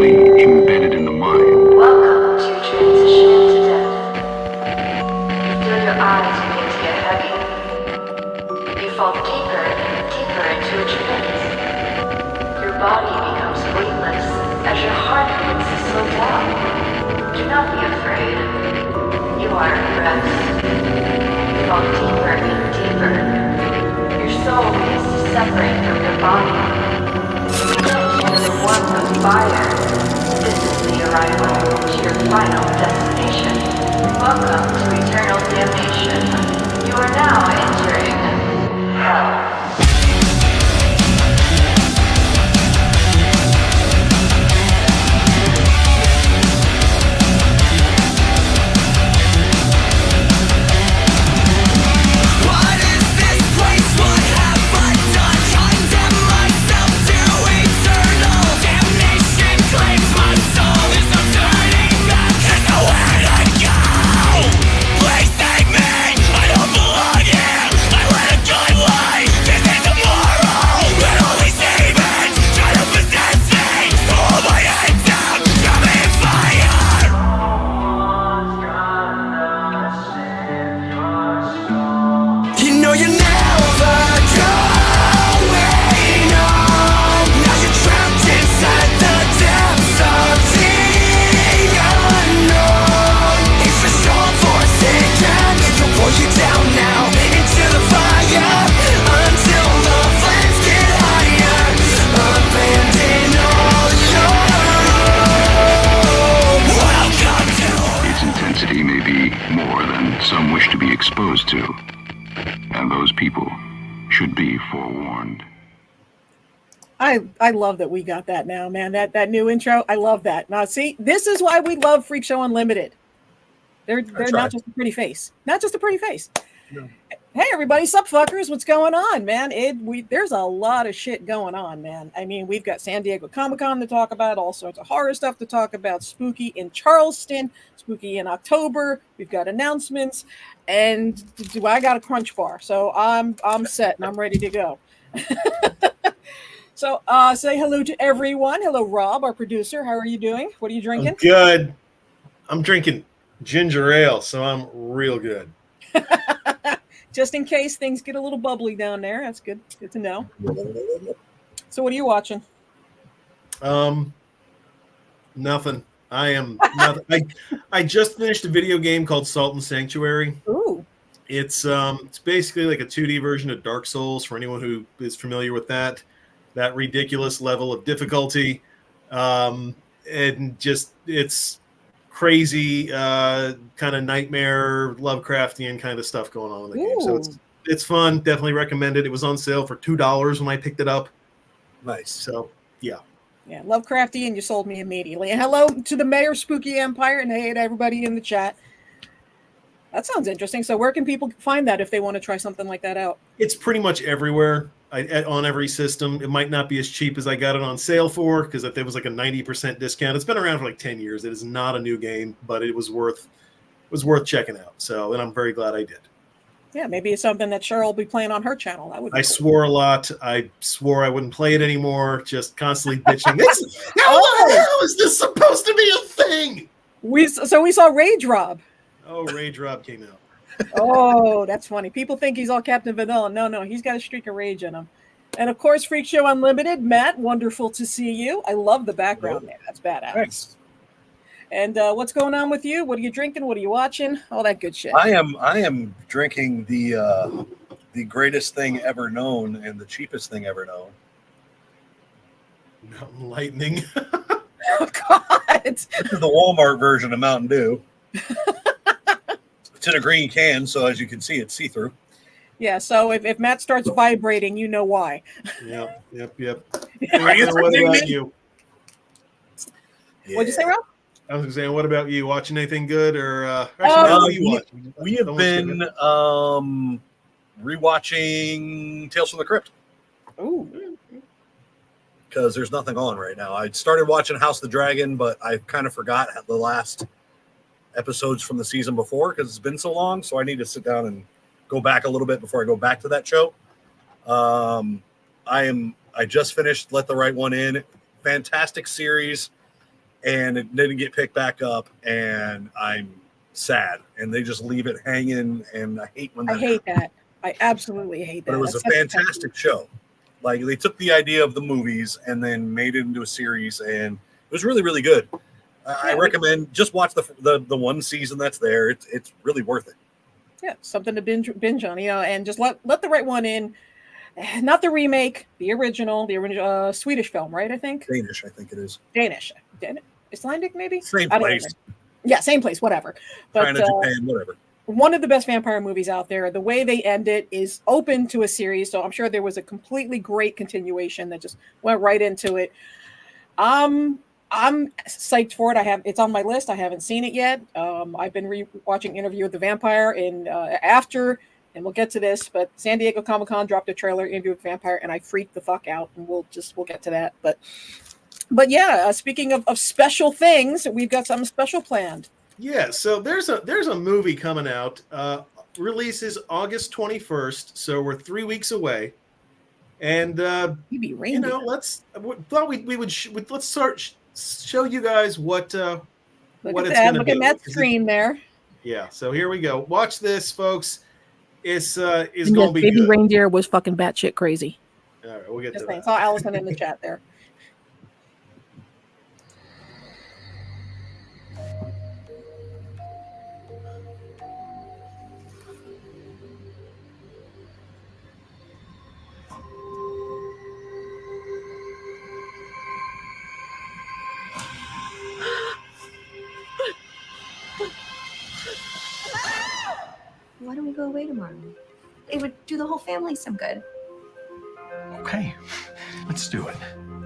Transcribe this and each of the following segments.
deeply embedded in the mind. Welcome to transition into death. You feel your eyes begin to get heavy. You fall deeper and deeper into a trance. Your body becomes weightless as your heart begins to slow down. Do not be afraid. You are at rest. You fall deeper and deeper. Your soul begins to separate from your body. You begin to feel the warmth of fire. This is the arrival to your final destination. Welcome to eternal damnation. You are now entering hell. Some wish to be exposed to, and those people should be forewarned. I love that we got that now, man. That new intro, I love that. Now, see, this is why we love Freak Show Unlimited. They're not just a pretty face, not just a pretty face. No. Hey, everybody, sup, fuckers? What's going on, man? There's a lot of shit going on, man. I mean, we've got San Diego Comic-Con to talk about, all sorts of horror stuff to talk about, Spooky in Charleston, Spooky in October. We've got announcements, and I got a crunch bar, so I'm set and I'm ready to go. So say hello to everyone. Hello, Rob, our producer. How are you doing? What are you drinking? I'm good. I'm drinking ginger ale, so I'm real good. Just in case things get a little bubbly down there. That's good. Good to know. So what are you watching? Nothing. I am nothing. I just finished a video game called Salt and Sanctuary. Ooh. It's basically like a 2D version of Dark Souls for anyone who is familiar with that ridiculous level of difficulty. And just it's crazy kind of nightmare Lovecraftian kind of stuff going on in the game. So it's fun. Definitely recommend it. It was on sale for $2 when I picked it up. Nice. So yeah. Yeah, Lovecraftian, you sold me immediately. And hello to the Mayor Spooky Empire, and hey to everybody in the chat. That sounds interesting. So where can people find that if they want to try something like that out? It's pretty much everywhere. On every system. It might not be as cheap as I got it on sale for, because if there was like a 90% discount, it's been around for like 10 years. It is not a new game, but it was worth checking out. So, and I'm very glad I did. Yeah, maybe it's something that Cheryl will be playing on her channel. I swore a lot. I swore I wouldn't play it anymore. Just constantly bitching. How the hell is this supposed to be a thing? We saw Rage Rob. Oh, Rage Rob came out. Oh, that's funny. People think he's all Captain Vanilla. No, he's got a streak of rage in him. And of course, Freak Show Unlimited. Matt, wonderful to see you. I love the background there. That's badass. Thanks. And what's going on with you? What are you drinking? What are you watching? All that good shit. I am drinking the greatest thing ever known and the cheapest thing ever known. Mountain Lightning. Oh God! This is the Walmart version of Mountain Dew. It's in a green can, so as you can see, it's see-through. Yeah, so if Matt starts vibrating, you know why. Yep. Are you what about you? What'd you say, Rob? I was saying, what about you? Watching anything good, or we have been rewatching Tales from the Crypt. Ooh. Because there's nothing on right now. I started watching House of the Dragon, but I kind of forgot the last episodes from the season before because it's been so long. So I need to sit down and go back a little bit before I go back to that show. I just finished Let the Right One In. Fantastic series. and it didn't get picked back up, and I'm sad. And they just leave it hanging, and I hate when that I hate that. I absolutely hate that. But it was That's a such fantastic show. Like, they took the idea of the movies and then made it into a series, and it was really, really good. I recommend just watch the one season that's there. It's really worth it. Yeah, something to binge on, and just let the right one in. Not the remake, the original Swedish film, right? I think Danish, I think it is. Danish, Icelandic, maybe. Same I don't place. know. Yeah, same place, whatever. But China, Japan, whatever. One of the best vampire movies out there. The way they end it is open to a series, so I'm sure there was a completely great continuation that just went right into it. I'm psyched for it. It's on my list. I haven't seen it yet. I've been watching Interview with the Vampire and we'll get to this, but San Diego Comic-Con dropped a trailer, Interview with the Vampire, and I freaked the fuck out, and we'll get to that. But yeah, speaking of special things, we've got something special planned. Yeah, so there's a movie coming out. Releases August 21st, so we're 3 weeks away. And let's show you guys what it's going to be. Look at that screen there. Yeah, so here we go. Watch this, folks. It's going to be Baby good. Reindeer was fucking batshit crazy. All right, we'll get to that. I saw Allison in the chat there. Why don't we go away tomorrow? It would do the whole family some good. Okay, let's do it.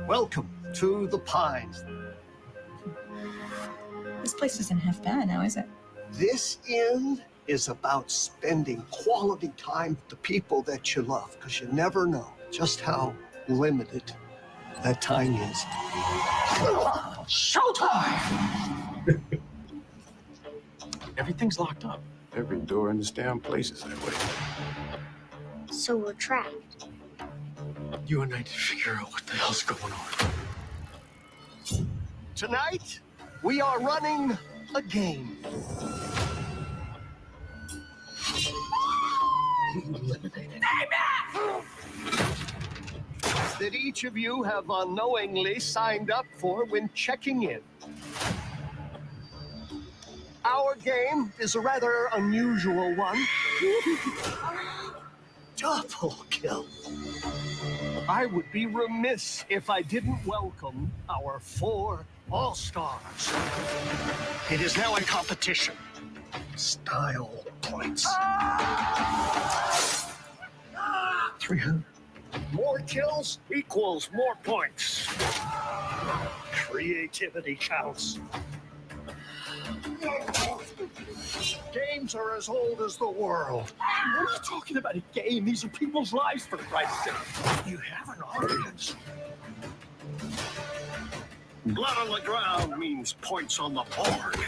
Welcome to the Pines. This place isn't half bad now, is it? This inn is about spending quality time with the people that you love, because you never know just how limited that time is. Showtime! Everything's locked up. Every door in this damn place is that way. So we're trapped. You and I need to figure out what the hell's going on. Tonight, we are running a game. That each of you have unknowingly signed up for when checking in. Our game is a rather unusual one. Double kill. I would be remiss if I didn't welcome our 4 all-stars. It is now a competition. Style points. 300. More kills equals more points. Creativity counts. Games are as old as the world. What are you talking about? A game? These are people's lives, for Christ's sake. You have an audience. Blood on the ground means points on the board.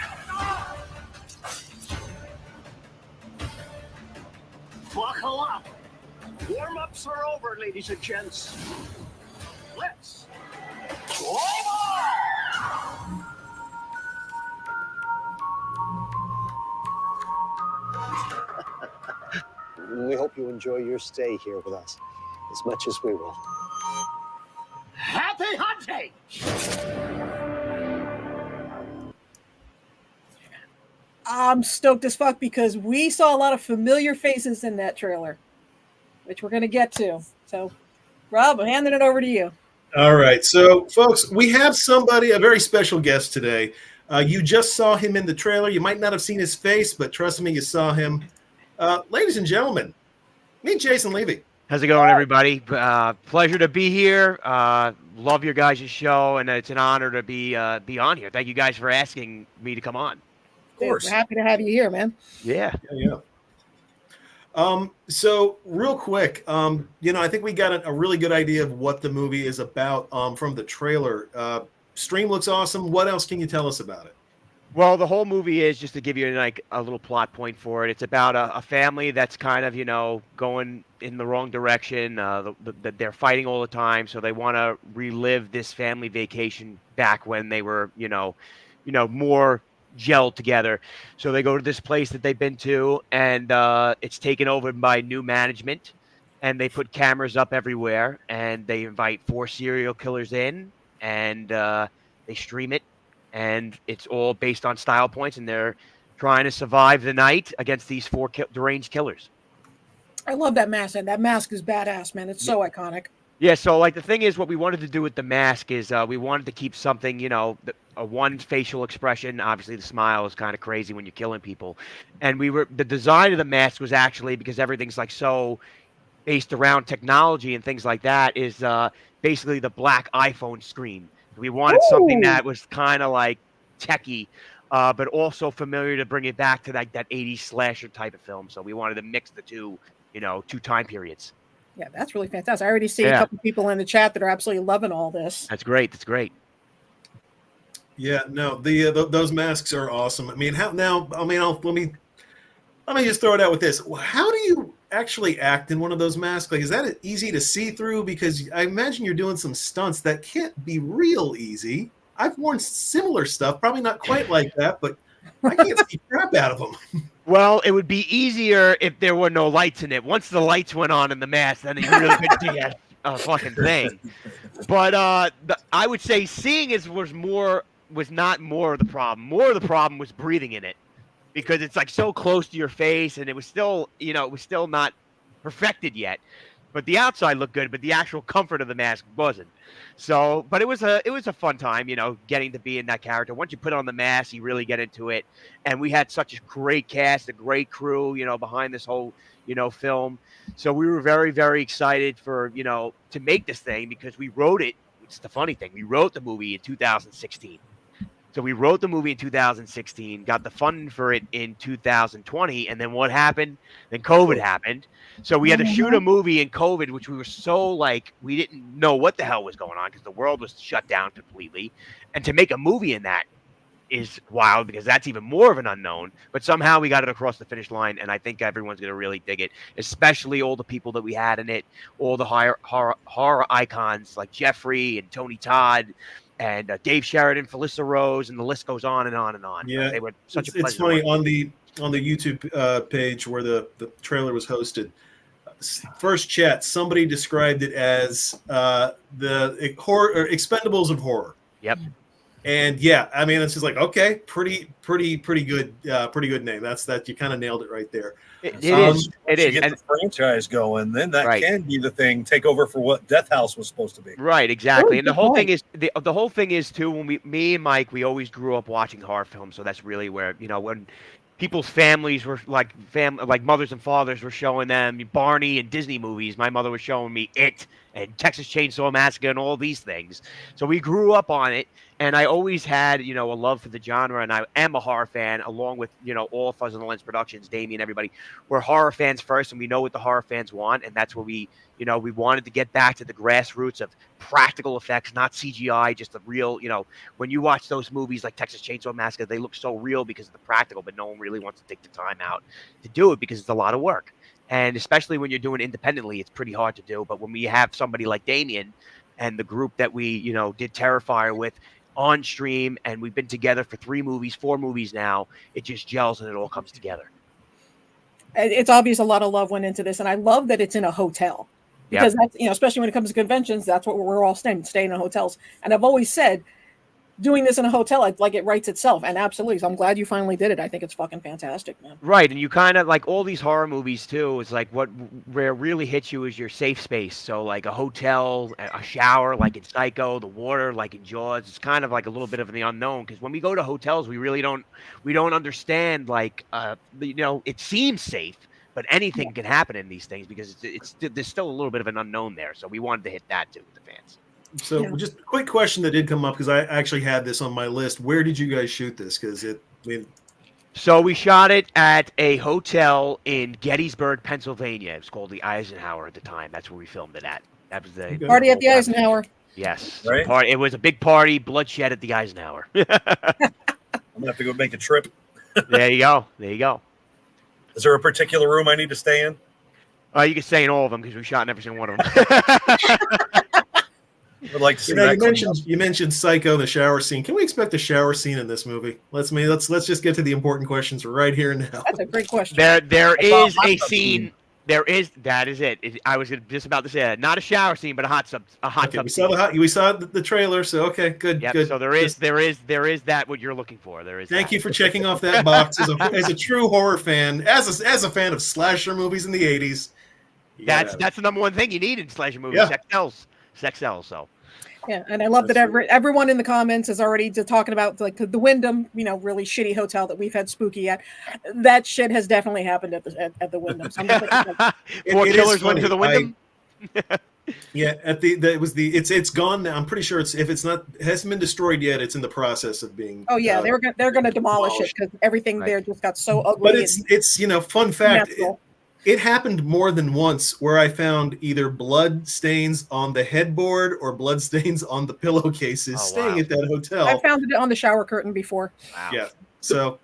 Buckle up. Warm-ups are over, ladies and gents. Let's play ball! We hope you enjoy your stay here with us as much as we will. Happy hunting! I'm stoked as fuck because we saw a lot of familiar faces in that trailer, which we're going to get to. So, Rob, I'm handing it over to you. All right. So, folks, we have a very special guest today. You just saw him in the trailer. You might not have seen his face, but trust me, you saw him. Ladies and gentlemen, meet Jason Leavy. How's it going, everybody? Pleasure to be here. Love your guys' show, and it's an honor to be on here. Thank you guys for asking me to come on. Of course. We're happy to have you here, man. Yeah. So real quick, I think we got a really good idea of what the movie is about from the trailer. Stream looks awesome. What else can you tell us about it? Well, the whole movie is just to give you like a little plot point for it. It's about a family that's kind of going in the wrong direction. They're fighting all the time, so they want to relive this family vacation back when they were more gelled together. So they go to this place that they've been to, and it's taken over by new management, and they put cameras up everywhere, and they invite 4 serial killers in, and they stream it. And it's all based on style points, and they're trying to survive the night against these 4 deranged killers. I love that mask, and that mask is badass, man. It's so iconic. Yeah, so like the thing is, what we wanted to do with the mask is we wanted to keep something, a one facial expression. Obviously, the smile is kind of crazy when you're killing people, and the design of the mask was actually, because everything's like so based around technology and things like that, is basically the black iPhone screen. We wanted something that was kind of like techie, but also familiar to bring it back to that 80s slasher type of film. So we wanted to mix the two time periods. Yeah, that's really fantastic. I already see a couple people in the chat that are absolutely loving all this. That's great. That's great. Yeah, no, those masks are awesome. I mean, let me just throw it out with this. How do you actually act in one of those masks? Like, is that easy to see through? Because I imagine you're doing some stunts that can't be real easy. I've worn similar stuff, probably not quite like that, but I can't see crap out of them. Well, it would be easier if there were no lights in it. Once the lights went on in the mask, then you really could see a fucking thing. But I would say seeing was not more of the problem. More of the problem was breathing in it, because it's like so close to your face, and it was still not perfected yet. But the outside looked good, but the actual comfort of the mask wasn't. So, but it was a fun time, getting to be in that character. Once you put on the mask, you really get into it. And we had such a great cast, a great crew, behind this whole, film. So we were very, very excited for, to make this thing, because we wrote it. It's the funny thing. We wrote the movie in 2016. So we wrote the movie in 2016, got the funding for it in 2020, and then what happened? Then COVID happened. So we had to shoot a movie in COVID, which we were so we didn't know what the hell was going on, because the world was shut down completely. And to make a movie in that is wild, because that's even more of an unknown. But somehow we got it across the finish line, and I think everyone's going to really dig it, especially all the people that we had in it, all the horror icons like Jeffrey and Tony Todd, and Dave Sheridan, Felissa Rose, and the list goes on and on and on. Yeah, they were such a pleasure. It's funny on the YouTube page where the trailer was hosted. First chat, somebody described it as the horror or Expendables of horror. Yep. And yeah, I mean, it's just like, okay, pretty good name. That you kind of nailed it right there. It is. Get the franchise going, then that can be the thing. Take over for what Death House was supposed to be. Right, exactly. And the whole thing is the whole thing is too. When me and Mike, we always grew up watching horror films, so that's really where when people's families were like mothers and fathers were showing them Barney and Disney movies. My mother was showing me It and Texas Chainsaw Massacre and all these things. So we grew up on it. And I always had, a love for the genre, and I am a horror fan, along with, all Fuzz on the Lens Productions, Damien, everybody. We're horror fans first, and we know what the horror fans want, and that's where we wanted to get back to the grassroots of practical effects, not CGI, just the real, when you watch those movies like Texas Chainsaw Massacre, they look so real because of the practical, but no one really wants to take the time out to do it because it's a lot of work. And especially when you're doing it independently, it's pretty hard to do. But when we have somebody like Damien and the group that we, did Terrifier with, on stream, and we've been together for 4 movies now, it just gels and it all comes together. It's obvious a lot of love went into this, and I love that it's in a hotel, because that's, especially when it comes to conventions, that's what we're all staying in hotels. And I've always said, doing this in a hotel, it writes itself. And absolutely, so I'm glad you finally did it. I think it's fucking fantastic, man. Right, and you kind of like all these horror movies too. It's like where really hits you is your safe space. So like a hotel, a shower, like in Psycho, the water, like in Jaws. It's kind of like a little bit of the unknown, because when we go to hotels, we really don't understand it seems safe, but anything can happen in these things because there's still a little bit of an unknown there. So we wanted to hit that too with the fans. So just a quick question that did come up, because I actually had this on my list. Where did you guys shoot this? So we shot it at a hotel in Gettysburg, Pennsylvania. It was called the Eisenhower at the time. That's where we filmed it at. That was the party at the Eisenhower. Yes. Right. It was a big party, bloodshed at the Eisenhower. I'm gonna have to go make a trip. There you go. There you go. Is there a particular room I need to stay in? You can stay in all of them because we shot in every single one of them. I'd like to see You know, that. you mentioned Psycho, the shower scene. Can we expect a shower scene in this movie? Let's just get to the important questions right here and now. That's a great question. There I saw is a hot a tub scene. That is it. I was just about to say that. Not a shower scene, but a hot tub. Okay, scene. we saw the trailer, so okay, good, Yep. good. So there is that what you're looking for. There is. Thank that. you for checking off that box as a true horror fan, as a fan of slasher movies in the 80s. That's the number one thing you need in slasher movies. Yeah. Sex sells. So. Yeah, and I love that everyone in the comments is already talking about like the Wyndham, really shitty hotel that we've had Spooky at. That shit has definitely happened at the Wyndham. So I'm just like, Four killers went to the Wyndham. Yeah, it's gone now. I'm pretty sure it hasn't been destroyed yet. It's in the process of being. oh yeah, they're going to demolish it because everything there just got so ugly. But it's fun fact. It happened more than once where I found either blood stains on the headboard or blood stains on the pillowcases staying at that hotel. I found it on the shower curtain before. Wow. Yeah. So,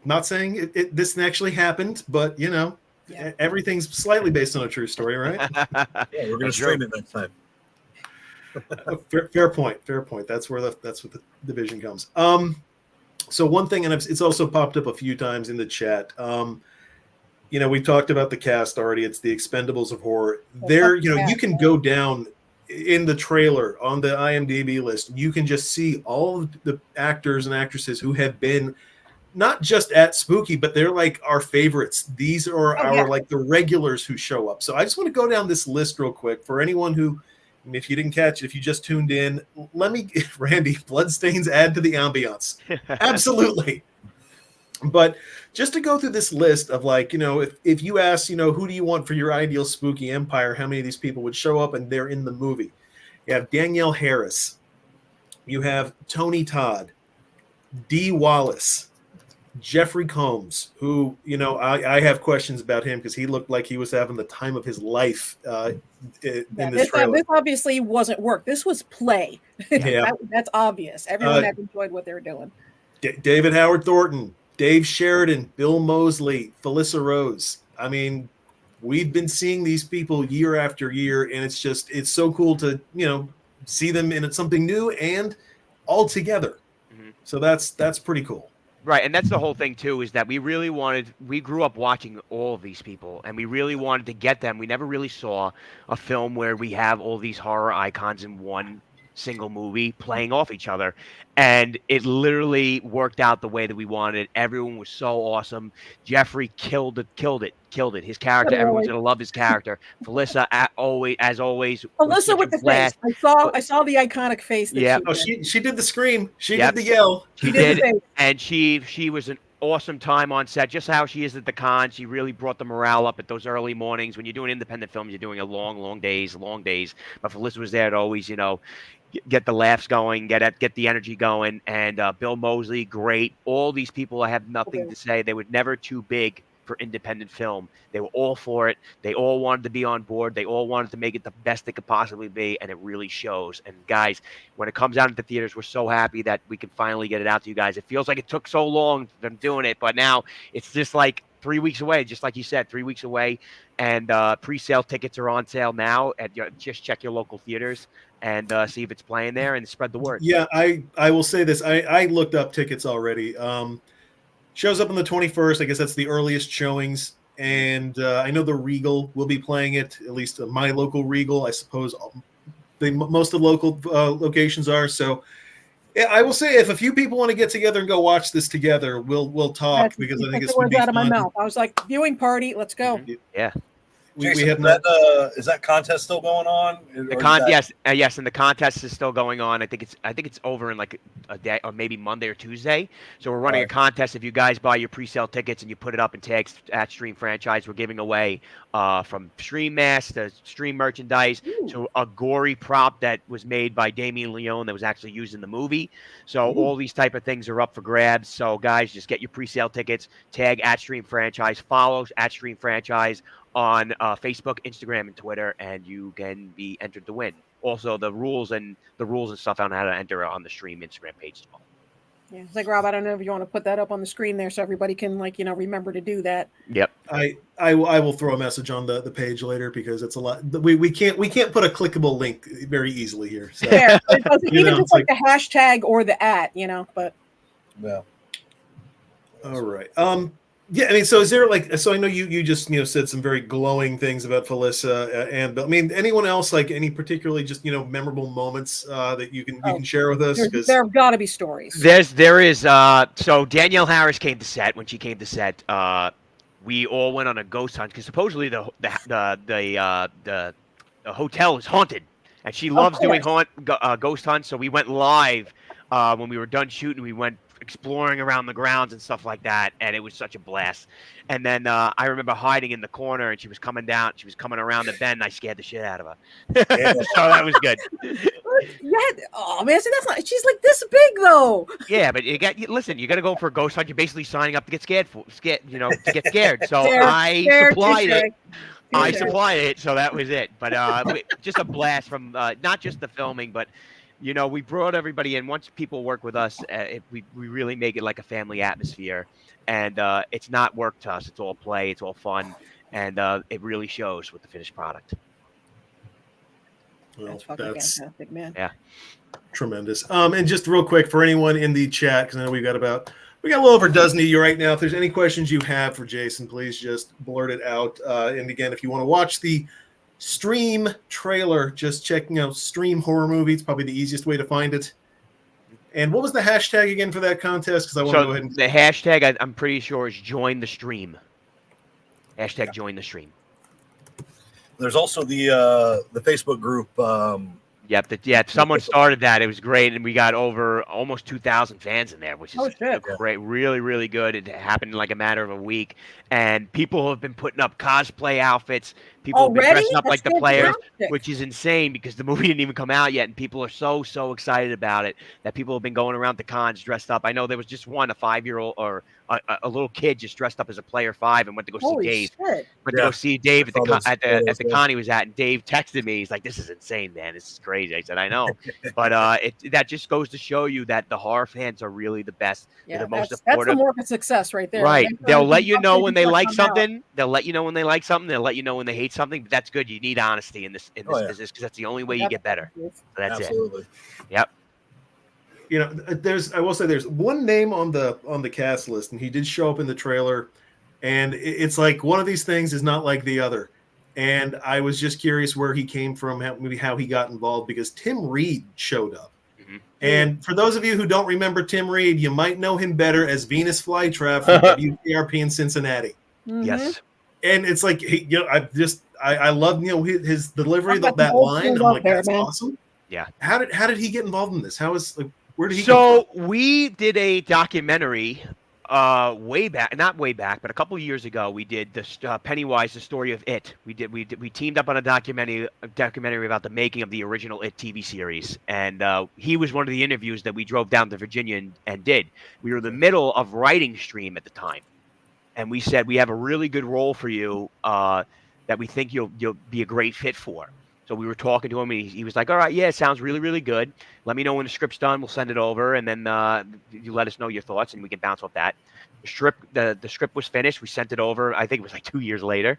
not saying this actually happened, but, everything's slightly based on a true story, right? Yeah, we're going to stream it next time. Fair point. That's what the division comes. So one thing, and it's also popped up a few times in the chat. We talked about the cast already. It's the Expendables of horror. You can go down in the trailer on the IMDb list. You can just see all of the actors and actresses who have been not just at Spooky, but they're like our favorites. These are like the regulars who show up. So I just want to go down this list real quick for anyone who, if you didn't catch it, if you just tuned in, Randy, bloodstains add to the ambiance. Absolutely. But just to go through this list of if you ask, who do you want for your ideal Spooky Empire, how many of these people would show up and they're in the movie? You have Danielle Harris. You have Tony Todd, Dee Wallace, Jeffrey Combs, who, I have questions about him because he looked like he was having the time of his life in this trailer. This obviously wasn't work. This was play. Yeah. That's obvious. Everyone had enjoyed what they were doing. David Howard Thornton, Dave Sheridan, Bill Moseley, Felissa Rose. I mean, we've been seeing these people year after year, and it's so cool to, see them in something new and all together. Mm-hmm. So that's pretty cool. Right, and that's the whole thing too, is that we grew up watching all of these people, and we really wanted to get them. We never really saw a film where we have all these horror icons in one single movie playing off each other, and it literally worked out the way that we wanted. Everyone was so awesome. Jeffrey killed it. His character, everyone's gonna love his character. Felissa, as always. Felissa with the face. I saw the iconic face. Yeah. She did the scream. She did the yell. She did, and she was an awesome time on set, just how she is at the con. She really brought the morale up at those early mornings. When you're doing independent films, you're doing a long days. But Felissa was there to always, get the laughs going, get the energy going. And Bill Moseley, great. All these people, I have nothing to say. They were never too big for independent film. They were all for it. They all wanted to be on board. They all wanted to make it the best it could possibly be, and it really shows. And guys, when it comes out into theaters, we're so happy that we can finally get it out to you guys. It feels like it took so long them doing it, but now it's just like 3 weeks away, just like you said, 3 weeks away. And pre-sale tickets are on sale now. Just check your local theaters and see if it's playing there and spread the word. Yeah, I will say this. I looked up tickets already. Shows up on the 21st. I guess that's the earliest showings. And I know the Regal will be playing it, at least my local Regal. I suppose most of the local locations are. So yeah, I will say if a few people want to get together and go watch this together, we'll talk because I think it's words out of my mouth. I was like, viewing party, let's go. Yeah. Jason, is that contest still going on? Yes, and the contest is still going on. I think it's over in like a day, or maybe Monday or Tuesday. So we're running a contest. If you guys buy your pre-sale tickets and you put it up and tag at Stream Franchise, we're giving away from Stream masks to Stream merchandise to a gory prop that was made by Damien Leone that was actually used in the movie. So all these type of things are up for grabs. So guys, just get your pre-sale tickets, tag at Stream Franchise, follow at Stream Franchise on Facebook, Instagram, and Twitter, and you can be entered to win. Also, the rules and stuff on how to enter on the Stream Instagram page as well. Yeah, it's like Rob. I don't know if you want to put that up on the screen there so everybody can remember to do that. Yep. I will throw a message on the page later because it's a lot. We can't put a clickable link very easily here. So, Fair. It doesn't, even just it's like the hashtag or the @ but Yeah. all right. Yeah, I mean, so is there so I know you just said some very glowing things about Felissa and Bill. I mean, anyone else any particularly just memorable moments that you can share with us? Because there have got to be stories. There is. So Danielle Harris came to set. When she came to set, we all went on a ghost hunt because supposedly the hotel is haunted, and she loves doing ghost hunts. So we went live when we were done shooting. We went exploring around the grounds and stuff like that, and it was such a blast. And then I remember hiding in the corner, and she was coming down. She was coming around the bend, and I scared the shit out of her. So that was good. Yeah. Oh man, see, that's not. She's like this big though. Yeah, but listen. You got to go for a ghost hunt. You're basically signing up to get scared. To get scared. So I supplied it. So that was it. But just a blast from not just the filming, but we brought everybody in. Once people work with us, we really make it like a family atmosphere, and it's not work to us. It's all play. It's all fun, and it really shows with the finished product. Well, that's fucking fantastic, man. Yeah, tremendous. And just real quick for anyone in the chat, because I know we got a little over a dozen of you right now. If there's any questions you have for Jason, please just blurt it out. And again, if you want to watch the stream trailer, just checking out Stream Horror Movie. It's probably the easiest way to find it. And what was the hashtag again for that contest? Because I want to go ahead and the hashtag I'm pretty sure is join the stream. Hashtag join the stream. There's also the Facebook group. Someone started that. It was great, and we got over almost 2,000 fans in there, which is great. Really, really good. It happened in like a matter of a week, and people have been putting up cosplay outfits. People have been dressing up like the players, which is insane because the movie didn't even come out yet, and people are so excited about it that people have been going around the cons dressed up. I know there was just a 5-year-old or a little kid just dressed up as a player 5 and went to go see Dave. Went to go see Dave at the con he was at, and Dave texted me. He's like, "This is insane, man. This is crazy." I said, "I know," but that just goes to show you that the horror fans are really the best. Yeah, They're the most that's supportive. the mark of success right there. Right. They'll let you know when they like something. They'll let you know when they like something. They'll let you know when they hate something. But that's good. You need honesty in this business because that's the only way you get better. So that's Absolutely. it. Yep. I will say there's one name on the cast list, and he did show up in the trailer, and it's like one of these things is not like the other. And I was just curious where he came from, maybe how he got involved, because Tim Reed showed up. Mm-hmm. And for those of you who don't remember Tim Reed, you might know him better as Venus Flytrap from WKRP in Cincinnati. Mm-hmm. Yes. And it's like, I love his delivery of that line. I'm like, that's awesome. Yeah. How did he get involved in this? Where did he? So we did a documentary way back, not way back, but a couple of years ago. We did this Pennywise, the story of It. We teamed up on a documentary about the making of the original It TV series, and he was one of the interviews that we drove down to Virginia and did. We were in the middle of writing Stream at the time, and we said we have a really good role for you that we think you'll be a great fit for. So we were talking to him, and he was like, "All right, yeah, it sounds really, really good. Let me know when the script's done. We'll send it over, and then you let us know your thoughts, and we can bounce off that." The script was finished. We sent it over. I think it was like 2 years later,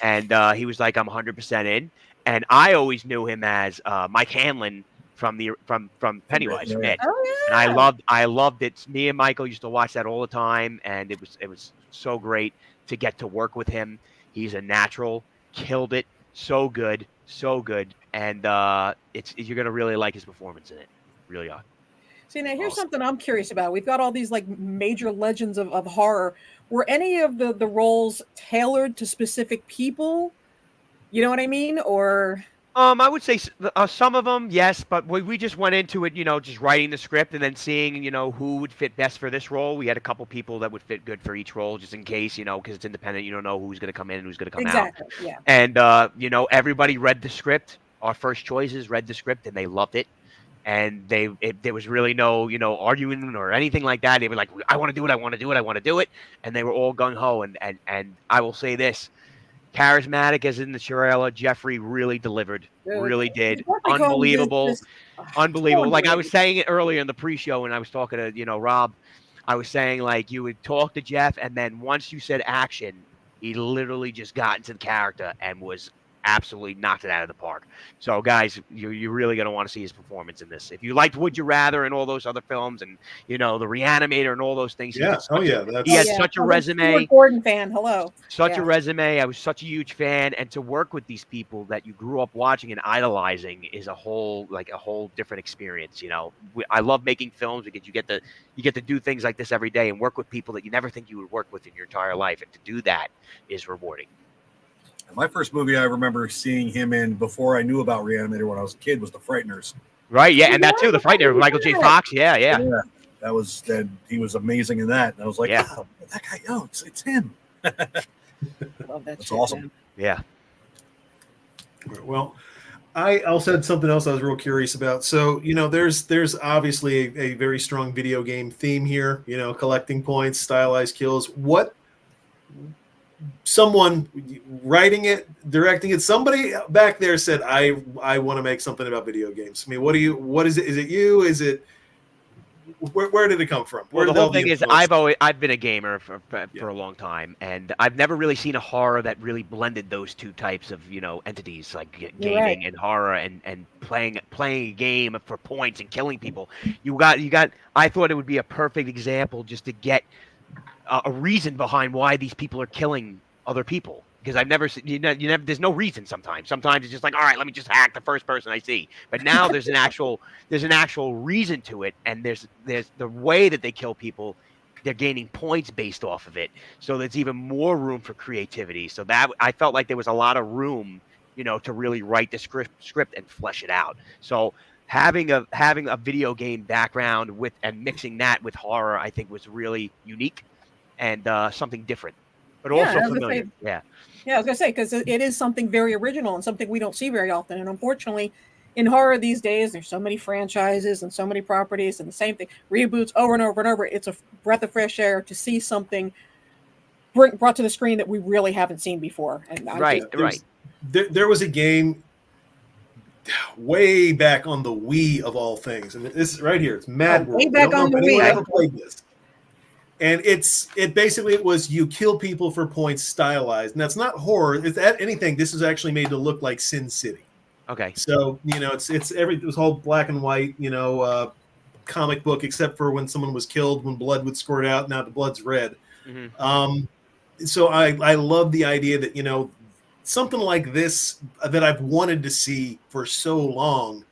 and he was like, "I'm 100% in." And I always knew him as Mike Hanlon from Pennywise. From It. Oh, yeah. And I loved it. Me and Michael used to watch that all the time, and it was so great to get to work with him. He's a natural, killed it, so good, and you're gonna really like his performance in it. Really are. See, now here's something I'm curious about. We've got all these like major legends of horror. Were any of the roles tailored to specific people? You know what I mean? Or I would say some of them, yes, but we just went into it, just writing the script and then seeing, who would fit best for this role. We had a couple people that would fit good for each role, just in case, because it's independent. You don't know who's going to come in and who's going to come out. Exactly, yeah. And, everybody read the script. Our first choices read the script, and they loved it. And there was really no, arguing or anything like that. They were like, I want to do it, I want to do it, I want to do it. And they were all gung-ho. And I will say this. charismatic as in the trailer. Jeffrey really delivered, really did. Unbelievable, unbelievable. Like I was saying it earlier in the pre-show when I was talking to Rob, I was saying like you would talk to Jeff, and then once you said action, he literally just got into the character and was absolutely knocked it out of the park. So, guys, you're really going to want to see his performance in this. If you liked Would You Rather and all those other films and, the Reanimator and all those things. Yeah. He had such a resume. Gordon fan. Hello. Such a resume. I was such a huge fan. And to work with these people that you grew up watching and idolizing is a whole different experience. I love making films because you get to do things like this every day and work with people that you never think you would work with in your entire life. And to do that is rewarding. My first movie I remember seeing him in before I knew about Reanimator when I was a kid was The Frighteners. Right, yeah, and that too, The Frightener, Michael J. Fox, yeah. He was amazing in that. And I was like, oh, that guy, it's him. Love that. That's awesome. Man. Yeah. Well, I also had something else I was real curious about. So, there's obviously a very strong video game theme here, collecting points, stylized kills. What someone writing it, directing it, somebody back there said, I want to make something about video games. I mean, what is it? Is it you? Is it, where did it come from? Well, the whole thing is I've been a gamer for a long time, and I've never really seen a horror that really blended those two types of, entities, like gaming and horror and playing a game for points and killing people. I thought it would be a perfect example just to get a reason behind why these people are killing other people, because I've never seen, there's no reason sometimes it's just like, all right, let me just hack the first person I see. But now there's an actual reason to it, and there's the way that they kill people, they're gaining points based off of it, so there's even more room for creativity. So that I felt like there was a lot of room to really write the script and flesh it out. So having a video game background and mixing that with horror, I think was really unique and something different, but also familiar. I was gonna say, because it is something very original and something we don't see very often. And unfortunately, in horror these days, there's so many franchises and so many properties and the same thing, reboots over and over and over. It's a breath of fresh air to see something brought to the screen that we really haven't seen before. And there was a game way back on the Wii of all things, and this is right here. It's Mad World. Way back on the Wii. I ever played this. And it was you kill people for points stylized. And that's not horror. If anything, this is actually made to look like Sin City. Okay. So, it was all black and white, comic book, except for when someone was killed, when blood would squirt out. Now the blood's red. Mm-hmm. So I love the idea that, something like this that I've wanted to see for so long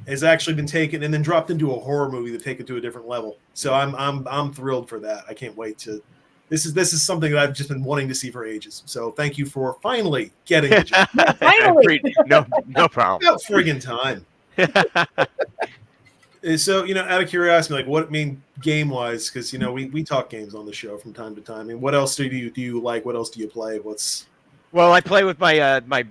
has actually been taken and then dropped into a horror movie to take it to a different level. So I'm thrilled for that. I can't wait to. This is something that I've just been wanting to see for ages. So thank you for finally getting the job. Finally, no problem. About friggin' time. So out of curiosity, like what game wise, because we talk games on the show from time to time. I mean, what else do you like? What else do you play? Well, I play with my my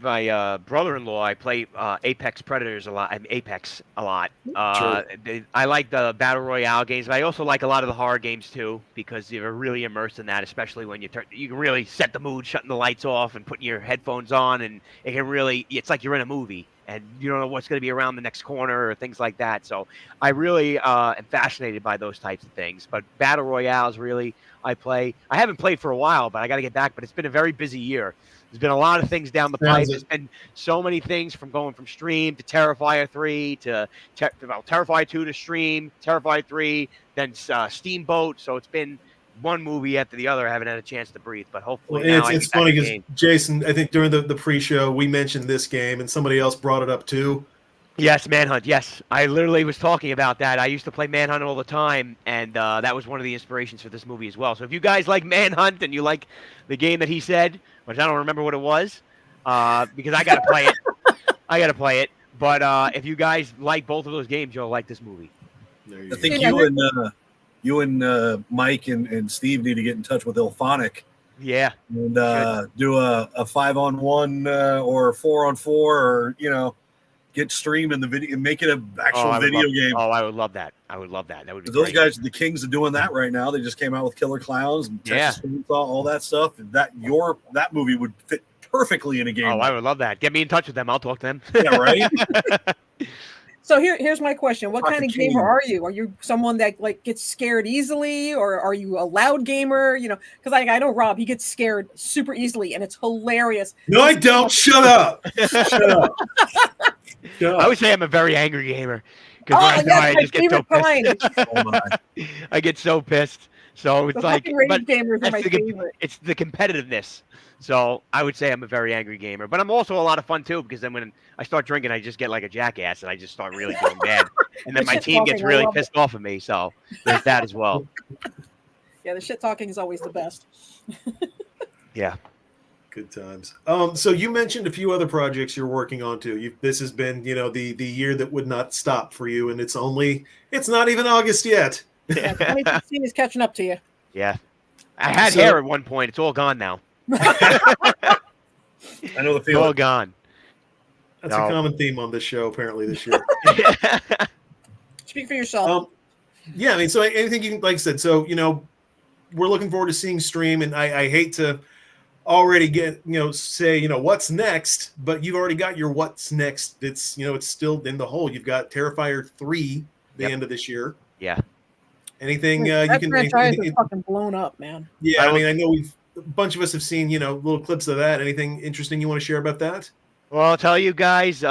brother-in-law. I play Apex Predators a lot. Apex a lot. I like the battle royale games, but I also like a lot of the horror games too, because you're really immersed in that. Especially when you can really set the mood, shutting the lights off and putting your headphones on, and it's like you're in a movie, and you don't know what's going to be around the next corner or things like that. So I really am fascinated by those types of things. But battle royales, really, I play. I haven't played for a while, but I got to get back. But it's been a very busy year. There's been a lot of things down the pipe. There's been so many things from going from Stream to Terrifier 3 to Terrifier 2 to Stream, Terrifier 3, then Steamboat. So it's been one movie after the other. I haven't had a chance to breathe, but hopefully it's funny because Jason, I think during the pre-show we mentioned this game and somebody else brought it up too. Yes, Manhunt. Yes, I literally was talking about that. I used to play Manhunt all the time, and that was one of the inspirations for this movie as well. So if you guys like Manhunt and you like the game that he said, which I don't remember what it was, because I got to play it. But if you guys like both of those games, you'll like this movie. I think you and Mike and Steve need to get in touch with Ilphonic. Yeah. And do a 5-on-1 or 4-on-4 or get Stream in the video and make it an actual video game. Oh, I would love that. That would be those guys are the kings of doing that right now. They just came out with Killer Clowns and Texas Chainsaw, all that stuff. That movie would fit perfectly in a game. Oh, I would love that. Get me in touch with them. I'll talk to them. Yeah, right. So here's my question: what Talk kind to of gamer King. are you? Are you someone that like gets scared easily, or are you a loud gamer? You know, because I know Rob, he gets scared super easily, and it's hilarious. No, I don't. Shut up. Shut up. Shut up. I would say I'm a very angry gamer. Because Oh, when I that's die, I my just get so favorite pissed. kind. Oh my. I get so pissed. So it's The like, fucking rage but gamers are that's my the favorite. it's the competitiveness. So I would say I'm a very angry gamer, but I'm also a lot of fun too because then when I start drinking, I just get like a jackass and I just start really going bad, and then The my shit team gets talking, I really love it. pissed off of me. So there's that as well. Yeah, the shit talking is always the best. Yeah. Good times. So you mentioned a few other projects you're working on too. This has been, the year that would not stop for you, and it's not even August yet. Yeah, 2016 is catching up to you. Yeah. I had So- hair at one point. It's all gone now. I know the It's all feeling. gone. That's No. a common theme on this show, apparently, this year. Speak for yourself. Yeah, I mean, so anything you can, like I said, so, we're looking forward to seeing Stream, and I hate to already get, say, what's next, but you've already got your what's next. It's, it's still in the hole. You've got Terrifier 3 the Yep. end of this year. Yeah. Anything that you can... franchise is fucking blown up, man. Yeah, I mean, I know a bunch of us have seen, little clips of that. Anything interesting you want to share about that? Well, I'll tell you guys,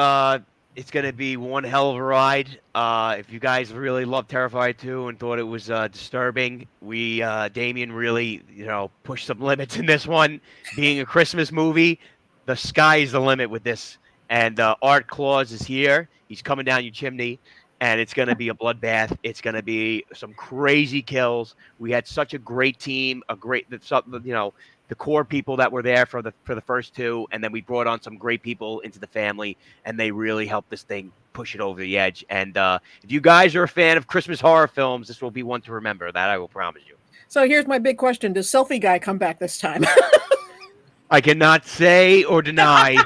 it's going to be one hell of a ride. If you guys really loved Terrified 2 and thought it was disturbing, Damien really, pushed some limits in this one. Being a Christmas movie, the sky's the limit with this. And Art Claus is here. He's coming down your chimney, and it's going to be a bloodbath. It's going to be some crazy kills. We had such a great team, the core people that were there for the first two, and then we brought on some great people into the family, and they really helped this thing push it over the edge. And if you guys are a fan of Christmas horror films, this will be one to remember. That I will promise you. So here's my big question: does Selfie Guy come back this time? I cannot say or deny.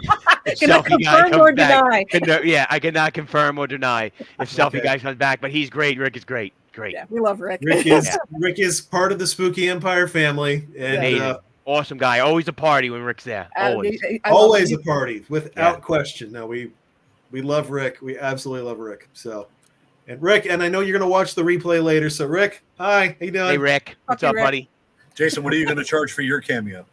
If Cannot Selfie Guy confirm comes or back. deny. Yeah, I cannot confirm or deny if Selfie Okay. Guy comes back. But he's great. Rick is great. Great. Yeah, we love Rick. Rick is part of the Spooky Empire family, and Amazing. Awesome guy. Always a party when Rick's there. Always. I love always him. a party, without question. No, we love Rick. We absolutely love Rick. So, and Rick, and I know you're going to watch the replay later. So, Rick, hi, how you doing? Hey, Rick. What's you, up, Rick. buddy? Jason, what are you going to charge for your cameo?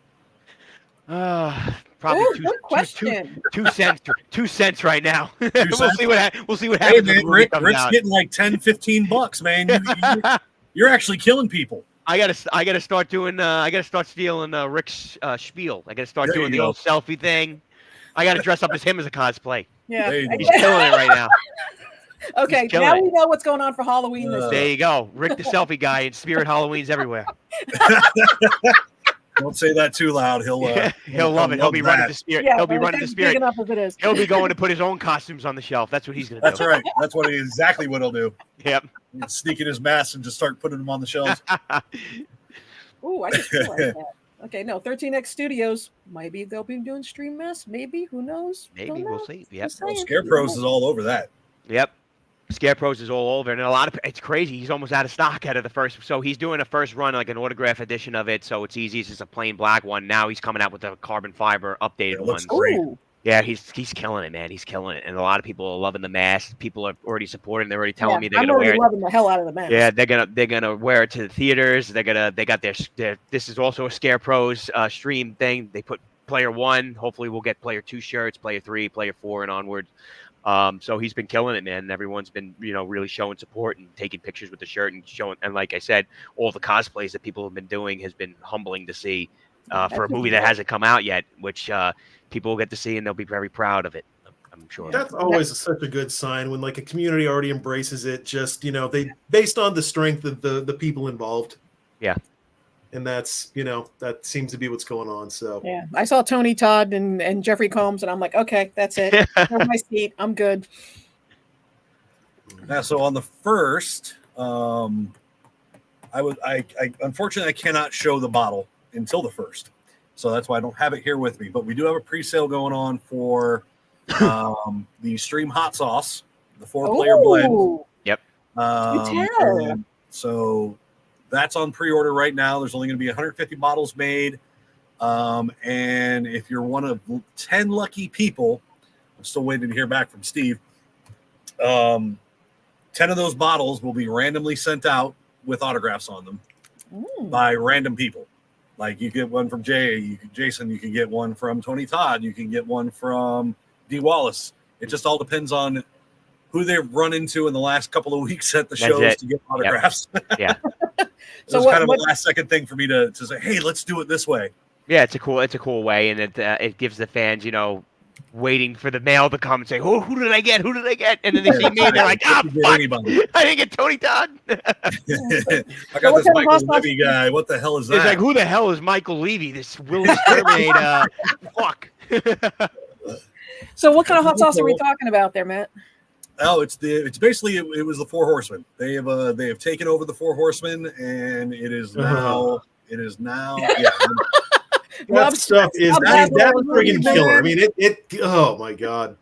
Probably Ooh, two, good question. 2 cents. 2 cents right now. we'll cents? see what we'll see what Hey, happens. when man, the movie Rick's comes out. getting like 10, 15 bucks, man. You're actually killing people. I gotta start doing. I gotta start stealing Rick's spiel. I gotta start There doing you the go. old selfie thing. I gotta dress up as him as a cosplay. Yeah. There you go. He's killing it right now. Okay, He's killing now it. we know what's going on for Halloween this There you go, Rick the selfie guy, and Spirit Halloween's everywhere. Don't say that too loud. He'll Love it. He'll be running that. the Spirit. Yeah, He'll be by the running time the it's Spirit. big enough as it is. He'll be going to put his own costumes on the shelf. That's what he's gonna do. That's right. That's exactly what he'll do. Yep. He'll sneak in his mask and just start putting them on the shelves. Ooh, I just feel like that. Okay, no, 13X Studios. Maybe they'll be doing Stream Mess. Maybe, who knows? Maybe Don't we'll know. see. Yep. Just saying. Scarecrows is all over that. Yep. Scarecrows is all over, and a lot of it's crazy. He's almost out of stock out of the first. So he's doing a first run, like an autograph edition of it. So it's easy. It's just a plain black one. Now he's coming out with the carbon fiber updated It looks ones. great. Ooh, Yeah, he's killing it, man. He's killing it, and a lot of people are loving the mask. People are already supporting. They're already telling me they're I'm gonna wear already it. loving the hell out of the mask. Yeah, they're gonna wear it to the theaters. They got their this is also a Scarecrows stream thing. They put player 1. Hopefully we'll get player 2 shirts, player 3, player 4, and onward. So he's been killing it, man. And everyone's been really showing support and taking pictures with the shirt and showing. And like I said, all the cosplays that people have been doing has been humbling to see for a movie that hasn't come out yet, which people will get to see and they'll be very proud of it. I'm sure. That's always such a good sign when like a community already embraces it. Just they based on the strength of the people involved. Yeah. And that's that seems to be what's going on. So Yeah, I saw Tony Todd and Jeffrey Combs, and I'm like, okay, that's it. There's my seat. I'm good. Now, so on the first, I unfortunately I cannot show the bottle until the first, so that's why I don't have it here with me. But we do have a pre-sale going on for the Stream Hot Sauce, the 4-player blend. Ooh, Yep. You tell. And so that's on pre-order right now. There's only going to be 150 bottles made. And if you're one of 10 lucky people, I'm still waiting to hear back from Steve. 10 of those bottles will be randomly sent out with autographs on them by random people. Like you get one from Jason, you can get one from Tony Todd, you can get one from D. Wallace. It just all depends on who they've run into in the last couple of weeks at the shows to get autographs. Yep. Yeah. So it's kind of a last second thing for me to say, hey, let's do it this way. Yeah, it's a cool way, and it gives the fans, waiting for the mail to come and say, who did I get? Who did I get? And then they see me and they're like, fuck, I didn't get Tony Todd. I got this Michael Levy guy. What the hell is that? It's like, who the hell is Michael Leavy? This Willis Terminator. Fuck. So what kind of hot sauce are we talking about there, Matt? Oh, it's basically it was the Four Horsemen. They have taken over the Four Horsemen, and it is now yeah. That stuff is that's friggin' killer. I mean, it. Oh my god,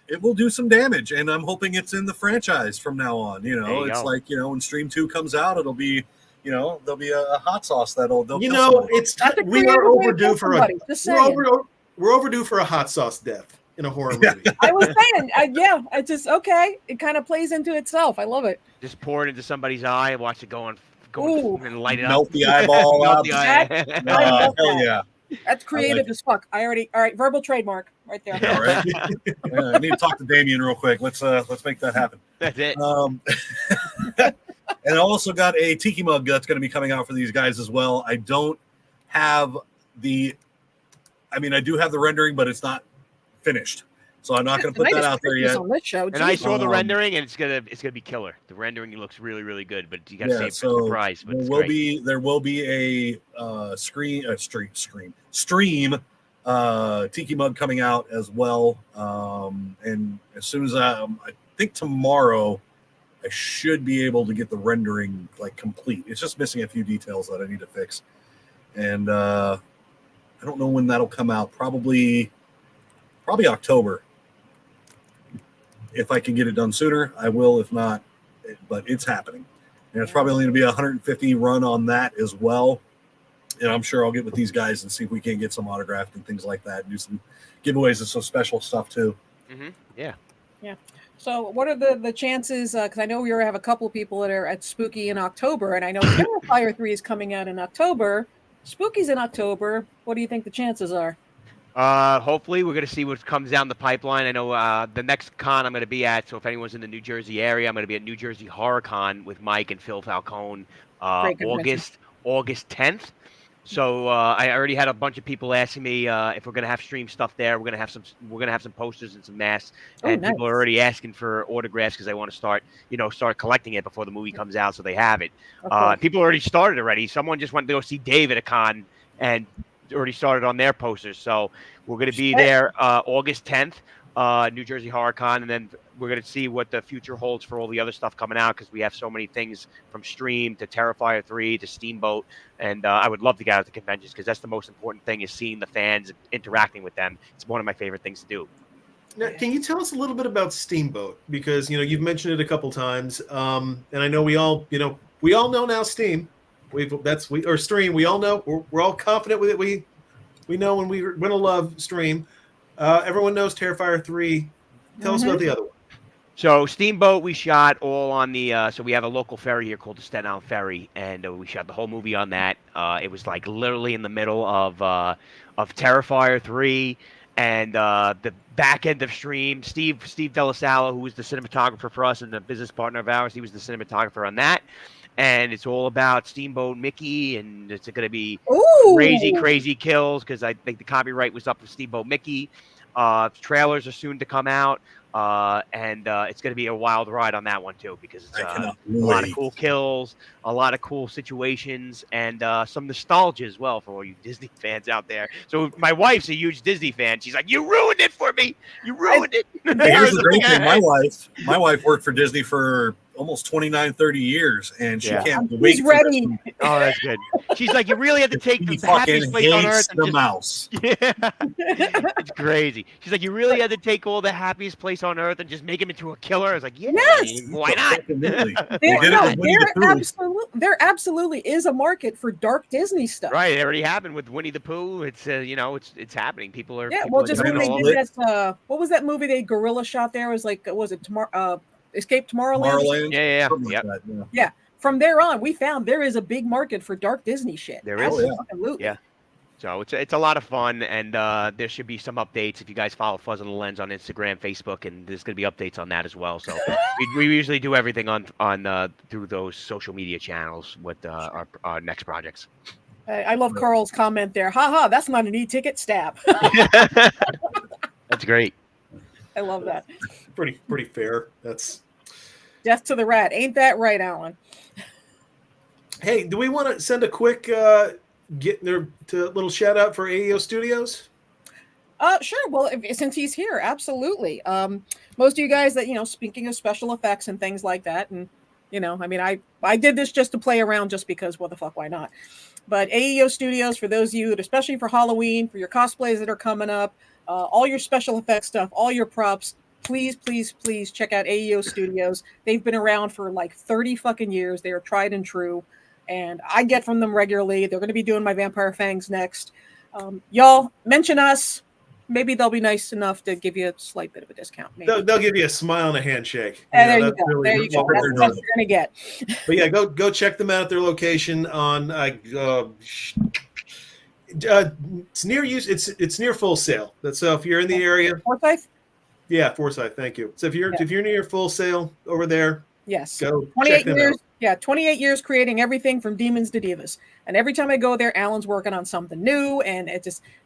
it will do some damage, and I'm hoping it's in the franchise from now on. It's like when Stream 2 comes out, it'll be there'll be a hot sauce that'll. We are overdue for we're overdue for a hot sauce death in a horror movie. I was saying, it's just okay. It kind of plays into itself. I love it. Just pour it into somebody's eye and watch it go and light it up. Melt the eyeball up. Hell yeah. That's creative as fuck. All right, verbal trademark right there. Yeah, right. I need to talk to Damien real quick. Let's make that happen. That's it. And I also got a tiki mug that's going to be coming out for these guys as well. I don't have I do have the rendering, but it's not finished. So I'm not going to put that out there yet. On this show, and I saw the rendering, and it's gonna be killer. The rendering looks really, really good, but you got to save for the price. But there will be a stream tiki mug coming out as well. And as soon as I think tomorrow, I should be able to get the rendering complete. It's just missing a few details that I need to fix, and I don't know when that'll come out. Probably October. If I can get it done sooner, I will. If not, but it's happening. And it's probably only going to be a 150 run on that as well. And I'm sure I'll get with these guys and see if we can get some autographed and things like that. And do some giveaways and some special stuff too. Mm-hmm. Yeah. Yeah. So what are the chances? Because I know we have a couple of people that are at Spooky in October, and I know Terrifier 3 is coming out in October. Spooky's in October. What do you think the chances are? Hopefully we're going to see what comes down the pipeline. I know the next con I'm going to be at, so if anyone's in the New Jersey area, I'm going to be at New Jersey Horror Con with Mike and Phil Falcone August 10th. So I already had a bunch of people asking me if we're going to have stream stuff there. We're going to have some posters and some masks, and people are already asking for autographs because they want to start collecting it before the movie comes out, so they have it. People already started already. Someone just went to go see Dave at a con and already started on their posters. So we're going to be there August 10th, New Jersey Horror Con, and then we're going to see what the future holds for all the other stuff coming out, because we have so many things from Stream to Terrifier 3 to Steamboat, and I would love to get out to conventions, because that's the most important thing, is seeing the fans and interacting with them. It's one of my favorite things to do. Now, can you tell us a little bit about Steamboat? Because you've mentioned it a couple times, and I know we all know now Steam. Or Stream. We all know. We're all confident with it. We know when we're going to love Stream. Everyone knows Terrifier 3. Tell us about the other one. So Steamboat, we shot all on the. So we have a local ferry here called the Staten Island Ferry, and we shot the whole movie on that. It was literally in the middle of Terrifier 3 and the back end of Stream. Steve Delasalo, who was the cinematographer for us and a business partner of ours, he was the cinematographer on that. And it's all about Steamboat Mickey, and it's going to be crazy kills, because I think the copyright was up for Steamboat Mickey. Trailers are soon to come out, and it's going to be a wild ride on that one too, because it's a lot of cool kills, a lot of cool situations, and some nostalgia as well for all you Disney fans out there. So my wife's a huge Disney fan. She's like, "You ruined it for me. You ruined it." Here's the great thing: my wife worked for Disney for almost 29, 30 years, and she Yeah. can't wait. He's for this ready. movie. Oh, that's good. She's like, you really had to take He the happiest fucking place on earth hates and the just mouse. Yeah, it's crazy. She's like, you really had to take all the happiest place on earth and just make him into a killer. I was like, yeah, Yes! why not? Absolutely. There, did it with Winnie the Pooh. there absolutely is a market for dark Disney stuff. Right, it already happened with Winnie the Pooh. It's it's happening. People are Yeah, people well, are just doing when it they all did over. that, what was that movie they gorilla shot there? It was like, was it Escape Tomorrowland? Tomorrowland. Yeah. Something Yep. like that, yeah. Yeah. From there on, we found there is a big market for dark Disney shit. There is. Oh, yeah. Absolutely. Yeah. So it's a lot of fun, and there should be some updates if you guys follow Fuzz on the Lens on Instagram, Facebook, and there's going to be updates on that as well. So we usually do everything on through those social media channels with our next projects. I love Carl's comment there. Ha, that's not an e-ticket. Stab. That's great. I love that. Pretty fair. That's. Death to the rat. Ain't that right, Alan? Hey, do we want to send a quick little shout out for AEO Studios? Sure. Well, since he's here, absolutely. Most of you guys that, speaking of special effects and things like that, and, I mean, I did this just to play around just because, what the fuck, why not? But AEO Studios, for those of you, especially for Halloween, for your cosplays that are coming up, all your special effects stuff, all your props, please check out AEO Studios. They've been around for like 30 fucking years. They are tried and true. And I get from them regularly. They're going to be doing my Vampire Fangs next. Y'all mention us. Maybe they'll be nice enough to give you a slight bit of a discount. Maybe. They'll give you a smile and a handshake. There you go. There you go. That's what you're going to get. But yeah, go check them out at their location on it's near you. It's near Full Sail. So if you're in the area, Forsyth? Yeah, Forsyth. Thank you. So if you're near Full Sail over there, yes, go 28 check them years. out. Yeah, 28 years creating everything from demons to divas. And every time I go there, Alan's working on something new. And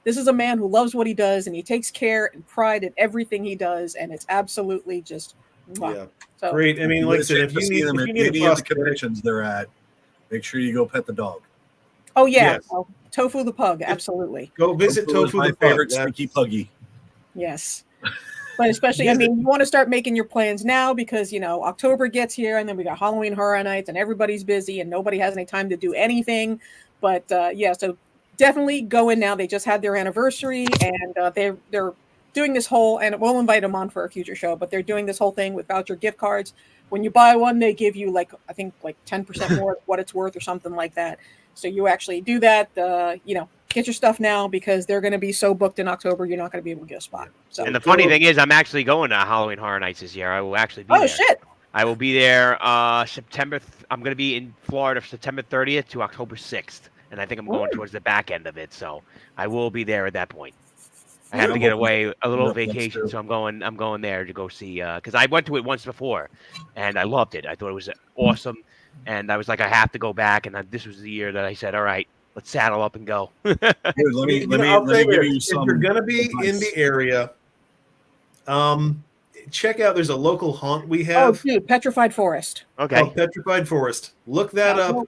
this is a man who loves what he does, and he takes care and pride in everything he does. And it's absolutely just Yeah. So, Great. I mean, like I said, if you need any of the conventions they're at, make sure you go pet the dog. Oh yeah, Yes. oh, Tofu the pug, absolutely. Go visit Tofu is Tofu my the Pug. favorite sneaky puggy. Yes. But especially, I mean, you want to start making your plans now because, October gets here and then we got Halloween Horror Nights and everybody's busy and nobody has any time to do anything. But so definitely go in now. They just had their anniversary and they're doing this whole, and we'll invite them on for a future show, but they're doing this whole thing with voucher gift cards. When you buy one, they give you I think 10% more of what it's worth or something like that. So you actually do that, get your stuff now because they're going to be so booked in October, you're not going to be able to get a spot. So, And the funny thing is, I'm actually going to Halloween Horror Nights this year. I will actually be there. Oh, shit. I will be there September. I'm going to be in Florida September 30th to October 6th. And I think I'm going towards the back end of it. So I will be there at that point. I have to get away a little vacation, so I'm going there to go see because I went to it once before, and I loved it. I thought it was awesome, and I was like, I have to go back. And this was the year that I said, all right, let's saddle up and go. Dude, let me give you some. If you're gonna be in the area, check out. There's a local haunt we have. Oh, dude, Petrified Forest. Okay. Oh, Petrified Forest. Look that Yeah, up.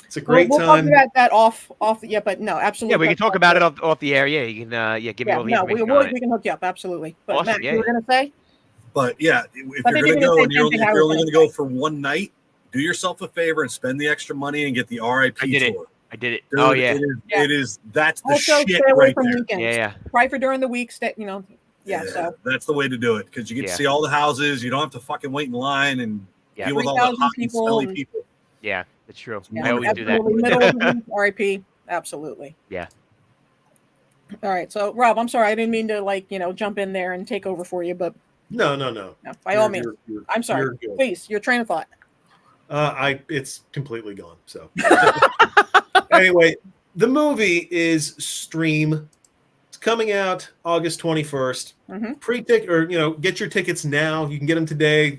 It's a great we'll time. talk about that off. Yeah, but no, absolutely. Yeah, we can talk about it off the air. Yeah, you can. Give me all the information on it. We can hook you up. Absolutely. But Awesome, Matt, yeah, you were gonna say? But yeah, if I you're think going to you're go gonna and say you're something only, I if you're was only going gonna to go for one night, do yourself a favor and spend the extra money and get the RIP I did it. tour. I did it. Dude, Oh yeah. It is. That's the Also, shit stay away right from there. weekends. Yeah. Try for during the week. So That's the way to do it because you get to see all the houses. You don't have to fucking wait in line and Yeah. deal with all the 3,000 hot and people smelly and- people. Yeah, that's true. Yeah, I always do that. absolutely. Middle of the week, RIP. Absolutely. Yeah. All right. So, Rob, I'm sorry. I didn't mean to, jump in there and take over for you, but No. by all means. I'm sorry. You're good. Please, your train of thought. It's completely gone. So anyway, the movie is Stream. It's coming out August 21st. Mm-hmm. Pre-ticket or get your tickets now. You can get them today.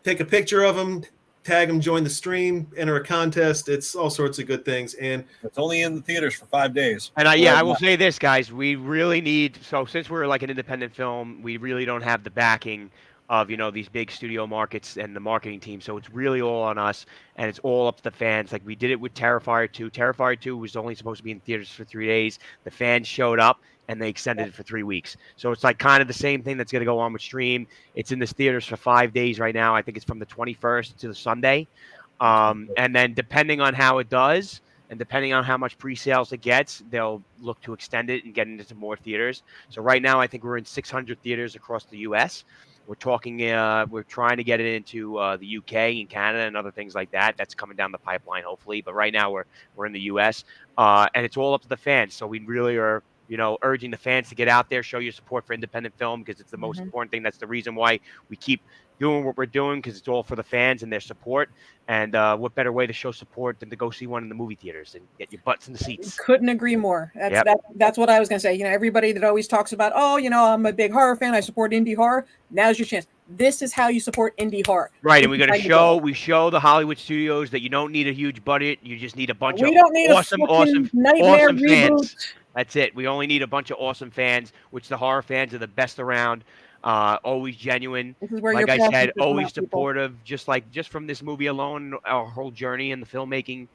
Take a picture of them, tag them, join the stream, enter a contest. It's all sorts of good things. And It's only in the theaters for 5 days. And I will say this, guys. We really need. So since we're like an independent film, we really don't have the backing of these big studio markets and the marketing team. So it's really all on us, and it's all up to the fans. Like we did it with Terrifier 2. Terrifier 2 was only supposed to be in theaters for 3 days. The fans showed up. and they extended it for 3 weeks. So it's like kind of the same thing that's going to go on with Stream. It's in the theaters for 5 days right now. I think it's from the 21st to the Sunday. And then depending on how it does and depending on how much pre-sales it gets, they'll look to extend it and get it into more theaters. So right now, I think we're in 600 theaters across the U.S. We're trying to get it into the U.K. and Canada and other things like that. That's coming down the pipeline, hopefully. But right now, we're in the U.S. And it's all up to the fans. So we really are, urging the fans to get out there, show your support for independent film because it's the most important thing. That's the reason why we keep doing what we're doing, because it's all for the fans and their support. And what better way to show support than to go see one in the movie theaters and get your butts in the seats? Couldn't agree more. That's what I was going to say. Everybody that always talks about, I'm a big horror fan, I support indie horror. Now's your chance. This is how you support indie horror. Right, and we show the Hollywood studios that you don't need a huge budget. You just need a bunch of awesome fans. That's it. We only need a bunch of awesome fans, which the horror fans are the best around. Always genuine. This is where like I said, always supportive. Just from this movie alone, our whole journey in the filmmaking,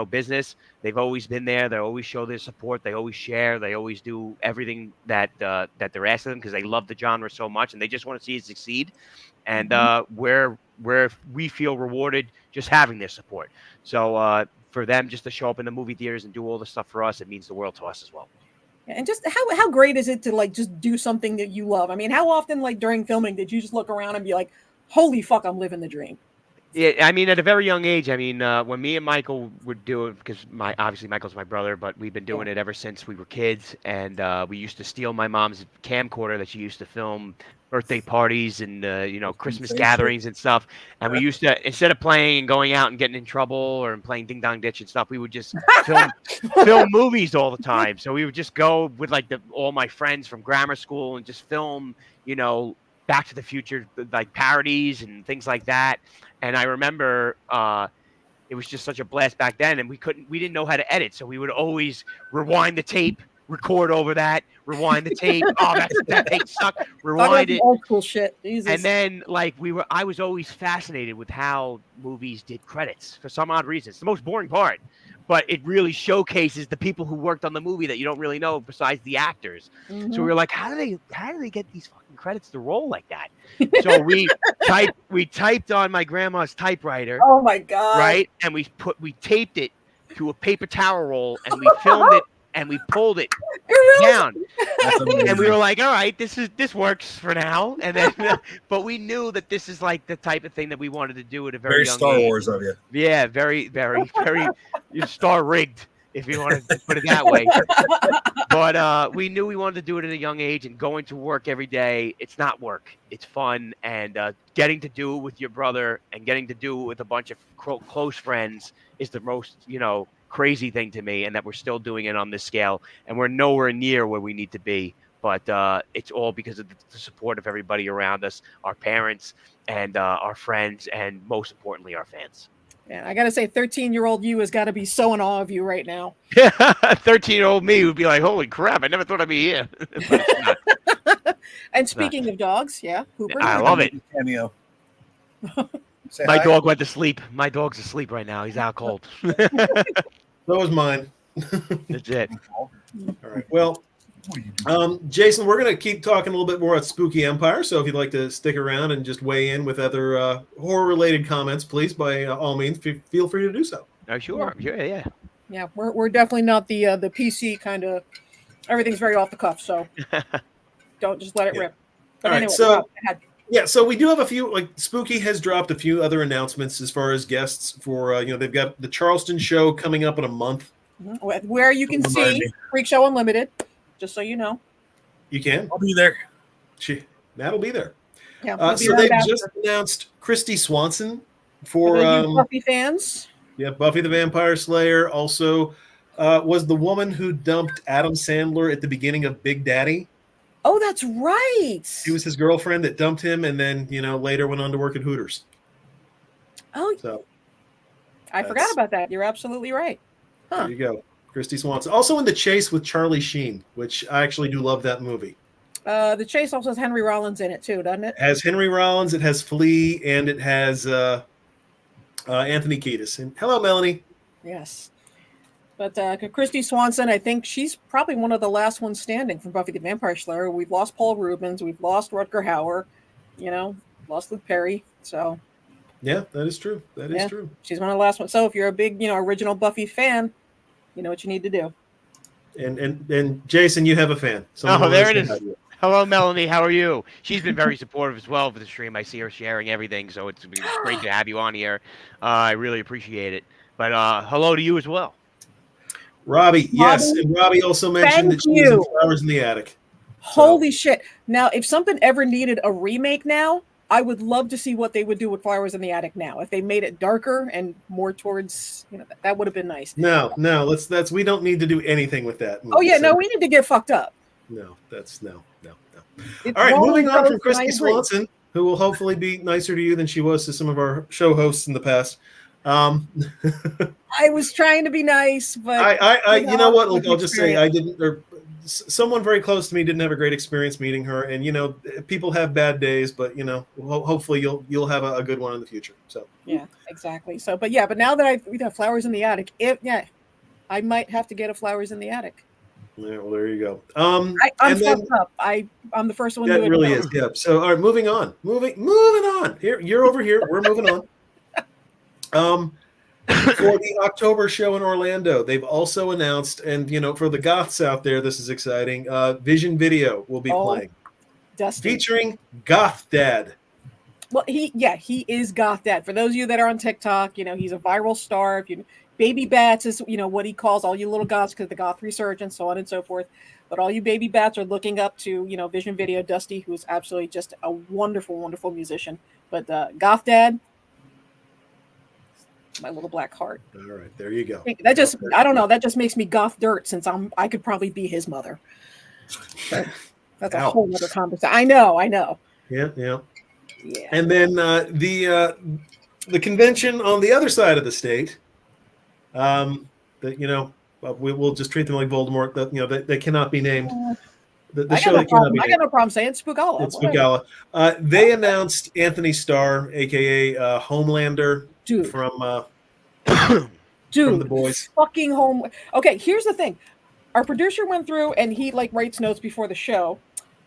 business. They've always been there. They always show their support. They always share. They always do everything that they're asking them because they love the genre so much and they just want to see it succeed. And where we feel rewarded just having their support. So for them just to show up in the movie theaters and do all the stuff for us, it means the world to us as well. And just how great is it to just do something that you love? I mean, how often during filming did you just look around and be like, holy fuck, I'm living the dream? Yeah, I mean, at a very young age, when me and Michael would do it, because obviously Michael's my brother, but we've been doing it ever since we were kids, and we used to steal my mom's camcorder that she used to film birthday parties and Christmas gatherings and stuff. And we used to, instead of playing and going out and getting in trouble or playing Ding Dong Ditch and stuff, we would just film movies all the time. So we would just go with all my friends from grammar school and just film, Back to the Future, parodies and things like that. And I remember it was just such a blast back then, and we didn't know how to edit, so we would always rewind the tape, record over that, rewind the tape. Oh, that tape sucked. Rewind it. Old school shit. Jesus. And then I was always fascinated with how movies did credits for some odd reason. It's the most boring part, but it really showcases the people who worked on the movie that you don't really know besides the actors. So we were like, how do they get these fucking credits to roll like that? So we typed on my grandma's typewriter. Oh my God. Right? And we taped it to a paper towel roll and we filmed it and we pulled it down. And we were like, all right, this works for now. And then but we knew that this is the type of thing that we wanted to do at a very young Star age. Wars of you. Yeah, very, very, very star rigged, if you want to put it that way. But we knew we wanted to do it at a young age, and going to work every day, it's not work. It's fun, and getting to do it with your brother and getting to do it with a bunch of close friends is the most, crazy thing to me, and that we're still doing it on this scale, and we're nowhere near where we need to be. But it's all because of the support of everybody around us, our parents and our friends, and most importantly, our fans. Yeah, I got to say, 13-year-old you has got to be so in awe of you right now. 13-year-old me would be like, holy crap, I never thought I'd be here. And speaking of dogs, Hooper. I love it. Cameo. My dog went to sleep. My dog's asleep right now. He's out cold. So is mine. That's it. All right. Well, Jason, we're going to keep talking a little bit more about Spooky Empire. So if you'd like to stick around and just weigh in with other horror-related comments, please, by all means, feel free to do so. Oh, sure. Yeah. Yeah, we're definitely not the PC kind of. Everything's very off the cuff, so don't just let it rip. But all anyway, right. So so we do have a few. Spooky has dropped a few other announcements as far as guests for. They've got the Charleston show coming up in a month, where you can see Freak Show Unlimited. Just so you know. You can. I'll be there. Matt will be there. Yeah, so they've just announced Christy Swanson for Buffy fans. Yeah, Buffy the Vampire Slayer. Also, was the woman who dumped Adam Sandler at the beginning of Big Daddy. Oh, that's right. She was his girlfriend that dumped him, and then later went on to work at Hooters. Oh, so I forgot about that. You're absolutely right. Huh. There you go. Christy Swanson. Also in The Chase with Charlie Sheen, which I actually do love that movie. The Chase also has Henry Rollins in it too, doesn't it? It has Henry Rollins, it has Flea, and it has Anthony Kiedis. And hello, Melanie. Yes. But Christy Swanson, I think she's probably one of the last ones standing from Buffy the Vampire Slayer. We've lost Paul Rubens, we've lost Rutger Hauer, lost Luke Perry. So Yeah, that is true. That is true. She's one of the last ones. So if you're a big, original Buffy fan, you know what you need to do. And Jason, you have a fan. Someone there it wants to is. have you. Hello, Melanie. How are you? She's been very supportive as well for the stream. I see her sharing everything, so it's great to have you on here. I really appreciate it. But hello to you as well. Robbie, yes. And Robbie also mentioned that she was in Flowers in the Attic. Holy shit. Now, if something ever needed a remake now, I would love to see what they would do with Flowers in the Attic now. If they made it darker and more towards, that would have been nice. No, we don't need to do anything with that movie, Oh, yeah, no, we need to get fucked up. No. It's all right, wrong, moving on from and Christy I agree. Swanson, who will hopefully be nicer to you than she was to some of our show hosts in the past. I was trying to be nice, but you know what? Like, I'll just say I didn't, or someone very close to me didn't have a great experience meeting her. And people have bad days, but hopefully you'll have a good one in the future. So yeah, exactly. So, but now that we have Flowers in the Attic, I might have to get a Flowers in the Attic. Yeah, well, there you go. I'm fucked up. I'm the first one. That to do it really now. is. Yeah. So, all right, moving on. Moving on. Here, you're over here. We're moving on. For the October show in Orlando, they've also announced, and for the goths out there, this is exciting. Vision Video will be playing, Dusty. featuring Goth Dad. Well, he is Goth Dad. For those of you that are on TikTok, he's a viral star. Baby Bats is, what he calls all you little goths because the goth resurgence, so on and so forth. But all you baby bats are looking up to, Vision Video Dusty, who is absolutely just a wonderful, wonderful musician. But Goth Dad, my little black heart. All right, there you go. I don't know. That just makes me goth dirt since I could probably be his mother. But that's a whole other conversation. I know. Yeah. And then the convention on the other side of the state, we'll just treat them like Voldemort. That they cannot be named. The show that cannot be named. I got no problem saying Spookala. It's Spookala. They announced Anthony Starr, aka Homelander, from The Boys. Fucking home. Okay, here's the thing. Our producer went through and he writes notes before the show.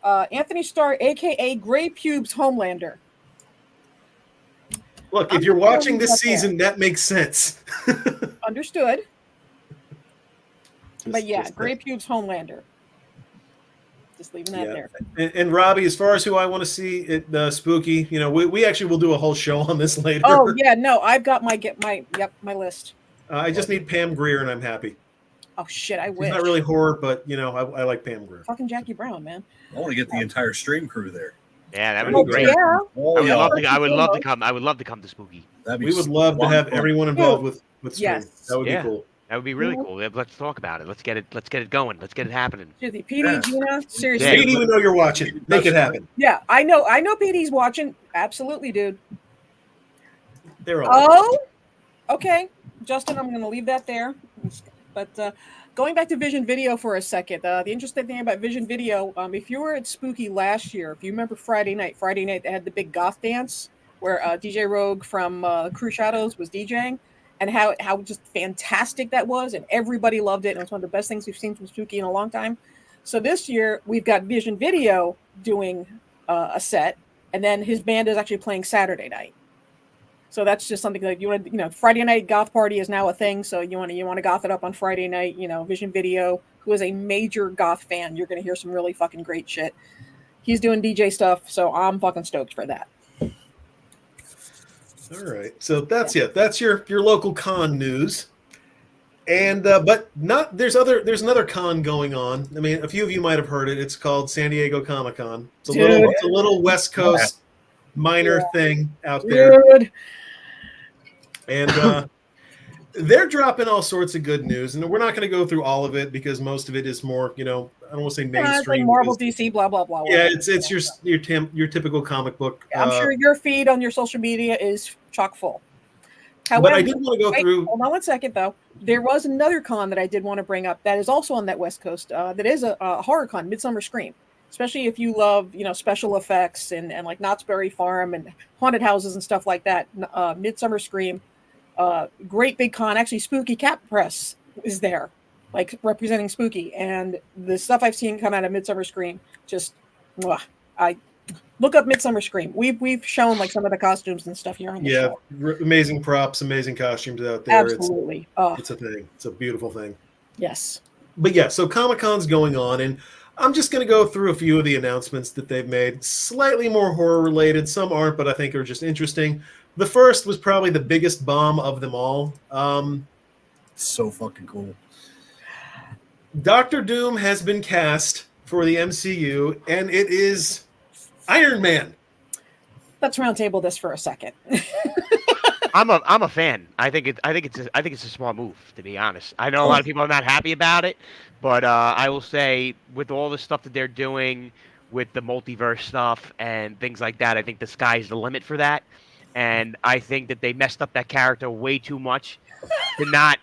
Anthony Starr, aka Gray Pubes Homelander. Look, if you're watching this season, that makes sense. Understood. But Gray Pubes Homelander. Just leaving that there. And Robbie, as far as who I want to see at Spooky, we actually will do a whole show on this later. Oh yeah, no, I've got my list. I just need Pam Grier, and I'm happy. Oh shit, I wish. She's not really horror, but I like Pam Grier. Fucking Jackie Brown, man. I want to get the entire stream crew there. Yeah, that would be great. Yeah. I would love to come. I would love to come to Spooky. We would love to have everyone involved with stream. Yes. That would be cool. That would be really cool. Let's talk about it. Let's get it going. Let's get it happening. PD, Gina, seriously. PD, we know you're watching. Make it happen. Yeah, I know PD's watching. Absolutely, dude. They're all. Oh, okay. Justin, I'm going to leave that there. But going back to Vision Video for a second, the interesting thing about Vision Video, if you were at Spooky last year, if you remember Friday night they had the big goth dance where DJ Rogue from Crew Shadows was DJing. And how just fantastic that was, and everybody loved it. And it's one of the best things we've seen from Spooky in a long time. So this year we've got Vision Video doing a set, and then his band is actually playing Saturday night. So that's just something like Friday night goth party is now a thing. So you want to goth it up on Friday night. Vision Video, who is a major goth fan, you're going to hear some really fucking great shit. He's doing DJ stuff, so I'm fucking stoked for that. All right, so that's it. That's your local con news, and but not there's another con going on. I mean, a few of you might have heard it. It's called San Diego Comic-Con. It's a little West Coast minor thing out there, and they're dropping all sorts of good news. And we're not going to go through all of it because most of it is more, I don't want to say mainstream. Like Marvel, DC, blah blah blah. Yeah, it's your typical comic book. I'm sure your feed on your social media is chock full. However, but I did want to go through. Hold on one second, though. There was another con that I did want to bring up that is also on that West Coast. That is a horror con, Midsummer Scream. Especially if you love, special effects and like Knott's Berry Farm and haunted houses and stuff like that. Midsummer Scream, great big con. Actually, Spooky Cat Press is there, like representing Spooky, and the stuff I've seen come out of Midsummer Scream, just I look up Midsummer Scream. We've shown like some of the costumes and stuff here on the show. Amazing props, amazing costumes out there. Absolutely, it's a thing. It's a beautiful thing. Yes. But yeah, so Comic-Con's going on, and I'm just going to go through a few of the announcements that they've made, slightly more horror related. Some aren't, but I think are just interesting. The first was probably the biggest bomb of them all. So fucking cool. Dr. Doom has been cast for the MCU, and it is Iron Man. Let's roundtable this for a second. I'm a fan. I think it's a small move, to be honest. I know a lot of people are not happy about it, but I will say with all the stuff that they're doing with the multiverse stuff and things like that, I think the sky's the limit for that. And I think that they messed up that character way too much to not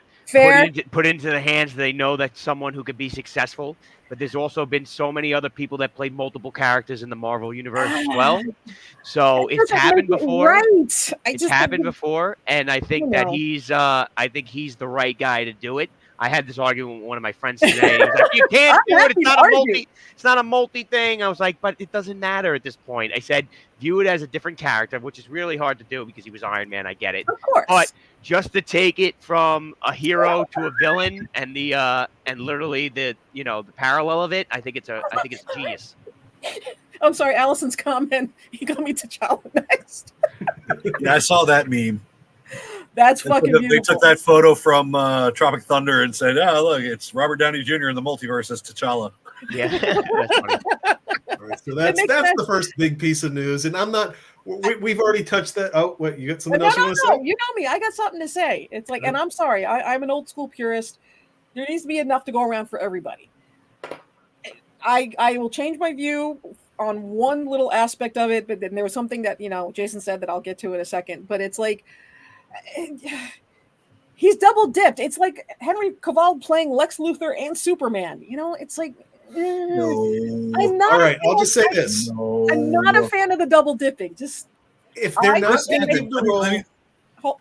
put into the hands they know that's someone who could be successful. But there's also been so many other people that played multiple characters in the Marvel universe as well. So it's happened before. Right. It's happened before, and I think that he's the right guy to do it. I had this argument with one of my friends today. He's like, "You can't do it. It's not a multi thing." I was like, "But it doesn't matter at this point." I said, "View it as a different character," which is really hard to do because he was Iron Man. I get it, of course. But just to take it from a hero to a villain and and literally the parallel of it, I think it's genius. I'm sorry, Allison's comment. He got me T'Challa next. Yeah, I saw that meme. That's fucking beautiful. They took that photo from Tropic Thunder and said, "Oh, look, it's Robert Downey Jr. in the multiverse as T'Challa." Yeah, that's funny. All right, so that's the first big piece of news, and I'm not. We've already touched that. Oh, what, you got something else you want to say? You know me. I got something to say. It's like, and I'm sorry. I'm an old school purist. There needs to be enough to go around for everybody. I will change my view on one little aspect of it, but then there was something that Jason said that I'll get to in a second. But it's like he's double dipped. It's like Henry Cavill playing Lex Luthor and Superman. It's like I'm not. All right, I'll just say this: I'm not a fan of the double dipping. Just if they're not going to give the role,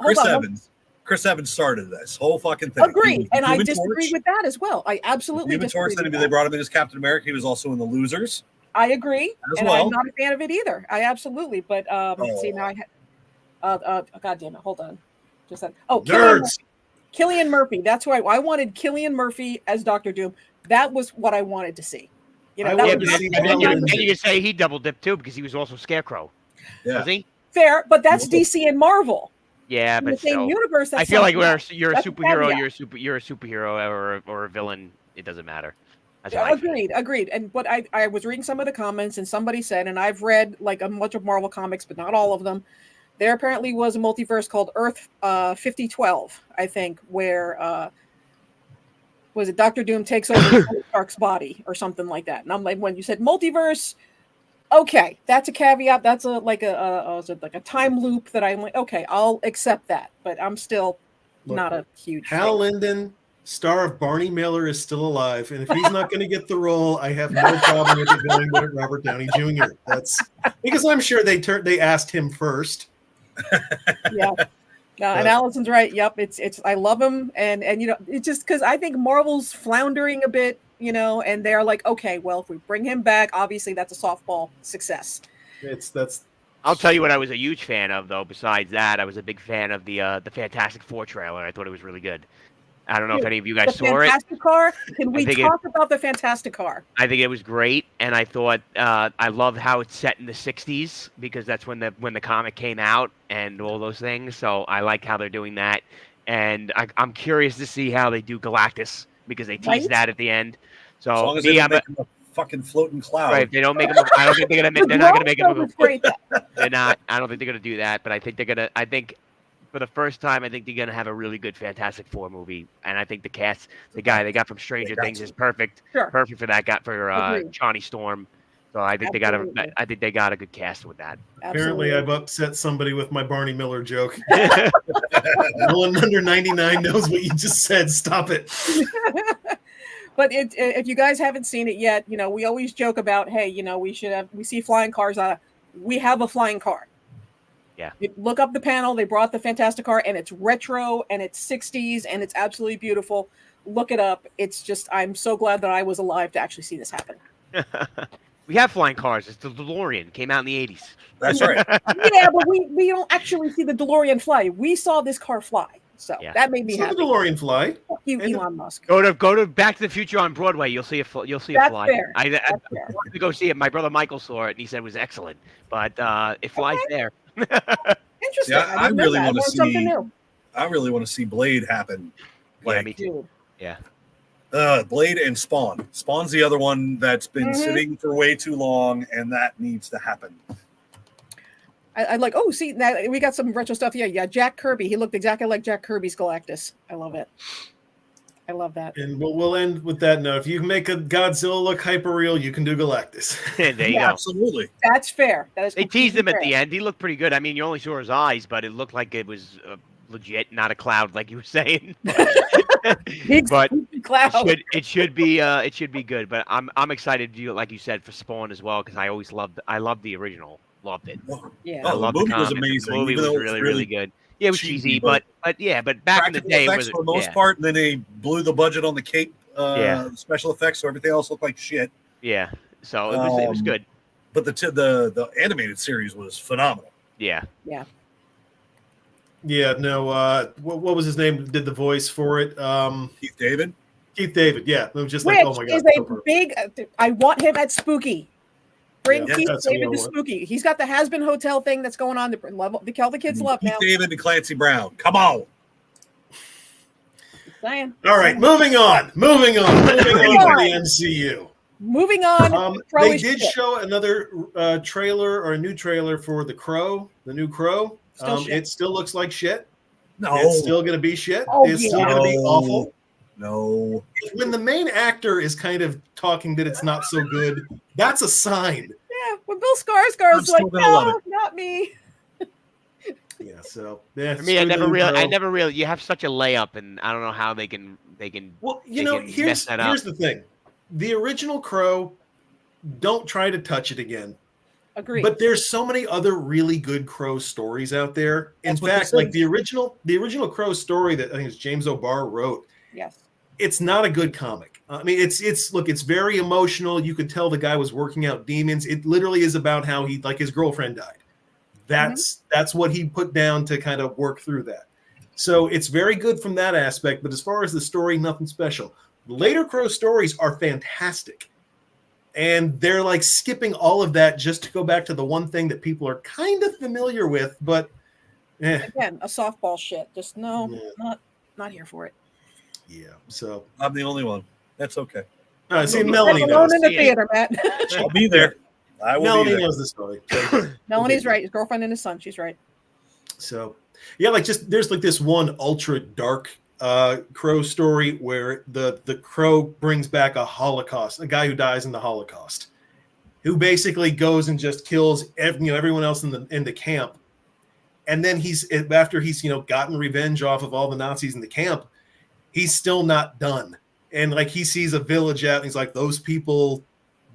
Chris Evans started this whole fucking thing. Agreed, and I disagree with that as well. I absolutely disagree. They brought him in as Captain America. He was also in The Losers. I agree, and I'm not a fan of it either. I absolutely, but see now God damn it, hold on, just that. Oh, Cillian Murphy. That's why I wanted Cillian Murphy as Dr. Doom. That was what I wanted to see. And you could say he double dipped too because he was also Scarecrow. Yeah. Was he? Fair, but that's DC and Marvel. Yeah, but in the same universe. I feel like you're a superhero. You're a superhero or a villain. It doesn't matter. Agreed. And what I was reading some of the comments, and somebody said, and I've read like a bunch of Marvel comics, but not all of them. There apparently was a multiverse called Earth 5012, I think, where was it Dr. Doom takes over Tony Stark's body or something like that. And I'm like, when you said multiverse, okay, that's a caveat. That's like a time loop that I'm like, okay, I'll accept that, but I'm still not a huge Hal Linden, star of Barney Miller, is still alive, and if he's not going to get the role, I have no problem with it going with Robert Downey Jr. That's because I'm sure they asked him first. Yeah. And Allison's right. Yep, it's I love him, and it's just because I think Marvel's floundering a bit, and they're like, okay, well, if we bring him back, obviously that's a softball success. I'll tell you what I was a huge fan of, though. Besides that, I was a big fan of the Fantastic Four trailer. I thought it was really good. I don't know if any of you guys saw it. Fantastic Car? Can we talk about the Fantastic Car? I think it was great, and I thought I love how it's set in the '60s because that's when the comic came out and all those things. So I like how they're doing that, and I'm curious to see how they do Galactus because they teased that at the end. So as long as they don't make him a fucking floating cloud. Right? If they don't make him. I don't think they're gonna. They're not gonna make him. They're not. I don't think they're gonna do that. But I think they're gonna. I think. For the first time, I think they're going to have a really good Fantastic Four movie, and I think the cast, the guy they got from Stranger Things, is perfect, perfect for that. Got for Johnny Storm, so I think they got a good cast with that. Apparently, I've upset somebody with my Barney Miller joke. No one under 99 knows what you just said. Stop it. But if you guys haven't seen it yet, we always joke about, hey, we see flying cars. We have a flying car. Yeah. You look up the panel. They brought the Fantastic Car, and it's retro, and it's 60s, and it's absolutely beautiful. look it up. It's just I'm so glad that I was alive to actually see this happen. We have flying cars. It's the DeLorean. Came out in the 80s. That's right. Yeah, but we don't actually see the DeLorean fly. We saw this car fly, so that made me Saw happy. the DeLorean fly. Fuck you, Elon Musk. Go to Back to the Future on Broadway. You'll see a you'll see a That's fly. fair. I That's fair. wanted to go see it. My brother Michael saw it and he said it was excellent. But it flies there. Interesting. Yeah, I didn't know really that. want to learned something see. new. I really want to see Blade happen. Yeah, me too. Dude. Yeah. Blade and Spawn. Spawn's the other one that's been Mhm. sitting for way too long, and that needs to happen. I like. Oh, see, now we got some retro stuff here. Yeah, Jack Kirby. He looked exactly like Jack Kirby's Galactus. I love it. I love that. And we'll end with that note. If you can make a Godzilla look hyper-real, you can do Galactus. There you Yeah, go. Absolutely. That's fair. That is. They teased him at completely the end. He looked pretty good. I mean, you only saw his eyes, but it looked like it was legit, not a cloud, like you were saying. Big But spooky cloud. it should be good. But I'm excited to do it, like you said, for Spawn as well, because I loved the original. Loved it. Yeah. I Oh, the loved movie was comic. amazing, The movie even was though it was really really good. Yeah, it was cheesy, cheesy, but but back in the practical day, it effects was for the most yeah, part, and then they blew the budget on the cape Yeah. special effects, so everything else looked like shit. yeah. So it was good. But the animated series was phenomenal. Yeah. Yeah. Yeah, no. What was his name? Did the voice for it? Keith David. Keith David. Yeah, it was just Which like, oh my god. is so a perfect. big. I want him at Spooky. Bring Yeah, Keith that's the David other to one. Spooky. He's got the Has-Been Hotel thing that's going on. The all the kids love Keith now. David and Clancy Brown. Come on. Saying. All right, moving on to the MCU. Moving on. They did show another trailer or a new trailer for The Crow, the new Crow. Still shit. It still looks like shit. No. It's still going to be shit. Oh, It's still yeah. going to be awful. No. When the main actor is kind of talking that it's not so good, that's a sign. Yeah, when Bill Skarsgård's I'm still like, gonna love no, it." not me. Yeah, so yeah. For me, I screw the never new really, Crow. you have such a layup, and I don't know how they can. Well, they can mess that up. here's the thing. The original Crow, don't try to touch it again. Agreed. But there's so many other really good Crow stories out there. In That's what fact, this like is. the original Crow story that I think it's James O'Barr wrote, yes. it's not a good comic. I mean, it's very emotional. You could tell the guy was working out demons. It literally is about how his girlfriend died. That's what he put down to kind of work through that. So it's very good from that aspect. But as far as the story, nothing special. The later Crow stories are fantastic. And they're like skipping all of that just to go back to the one thing that people are kind of familiar with, but Again, a softball shit. Just no, Yeah. not here for it. yeah. So I'm the only one. That's okay. see, Melanie Alone knows. in the Yeah. theater, Matt. I'll be there. I will be Melanie there. knows the story. Melanie's right. His girlfriend and his son. She's right. So yeah, like just there's like this one ultra dark Crow story where the Crow brings back a a guy who dies in the Holocaust, who basically goes and just kills everyone else in the camp, and then after he's gotten revenge off of all the Nazis in the camp, he's still not done, and like he sees a village out, and he's like, those people,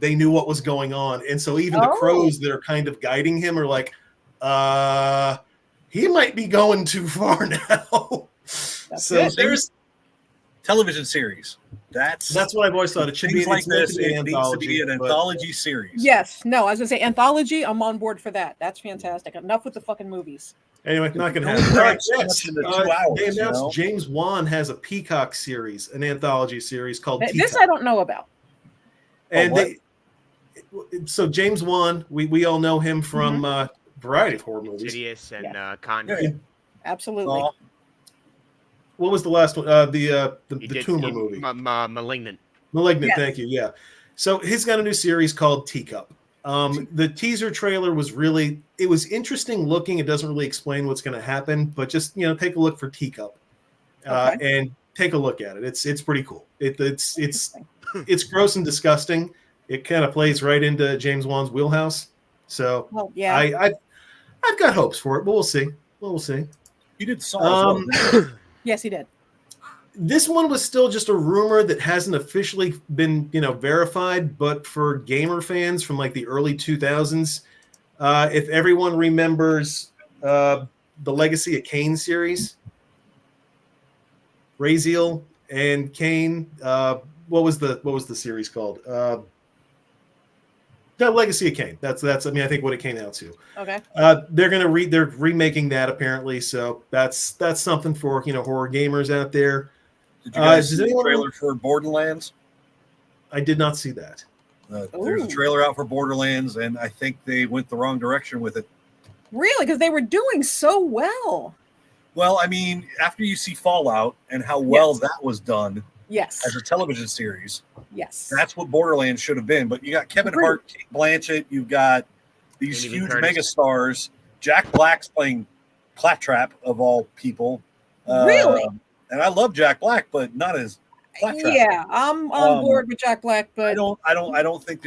they knew what was going on, and so even the Crows that are kind of guiding him are like, he might be going too far now. So good. there's Television series. That's what I've always thought. It should be things like it's meant this. to be It an needs to be an but- anthology series. Yes. No, I was gonna say anthology. I'm on board for that. That's fantastic. Enough with the fucking movies. Anyway, not going to Don't happen. cram All right, so much next, into 2 hours, they you announced know? James Wan has a Peacock series, an anthology series called This Teacup. I don't know about. And what? so James Wan, we all know him from Mm-hmm. a variety of horror movies. Insidious and Yeah. Conjuring. Absolutely. Aw. What was the last one? The He did- tumor he- movie. Malignant. Malignant, Yes. thank you. Yeah. So he's got a new series called Teacup. The teaser trailer was it was interesting looking. It doesn't really explain what's going to happen, but just take a look for Teacup and take a look at it. It's pretty cool. It's gross and disgusting. It kind of plays right into James Wan's wheelhouse. So Well, yeah. I've got hopes for it, but we'll see. We'll see. You did Saw as well. Yes, he did. This one was still just a rumor that hasn't officially been, verified, but for gamer fans from like the early 2000s, if everyone remembers the Legacy of Kain series, Raziel and Kane. What was the series called? Legacy of Kane. That's. I mean, I think what it came out to. Okay. They're remaking that apparently. So that's something for horror gamers out there. Did you guys see the trailer for Borderlands? I did not see that. There's a trailer out for Borderlands, and I think they went the wrong direction with it. Really? Because they were doing so well. Well, I mean, after you see Fallout and how well that was done as a television series, that's what Borderlands should have been. But you got Kevin Hart, Kate Blanchett, you've got these huge mega stars. Jack Black's playing Claptrap, of all people. Really? And I love Jack Black, but not as Claptrap. Yeah, I'm on board with Jack Black, but I don't think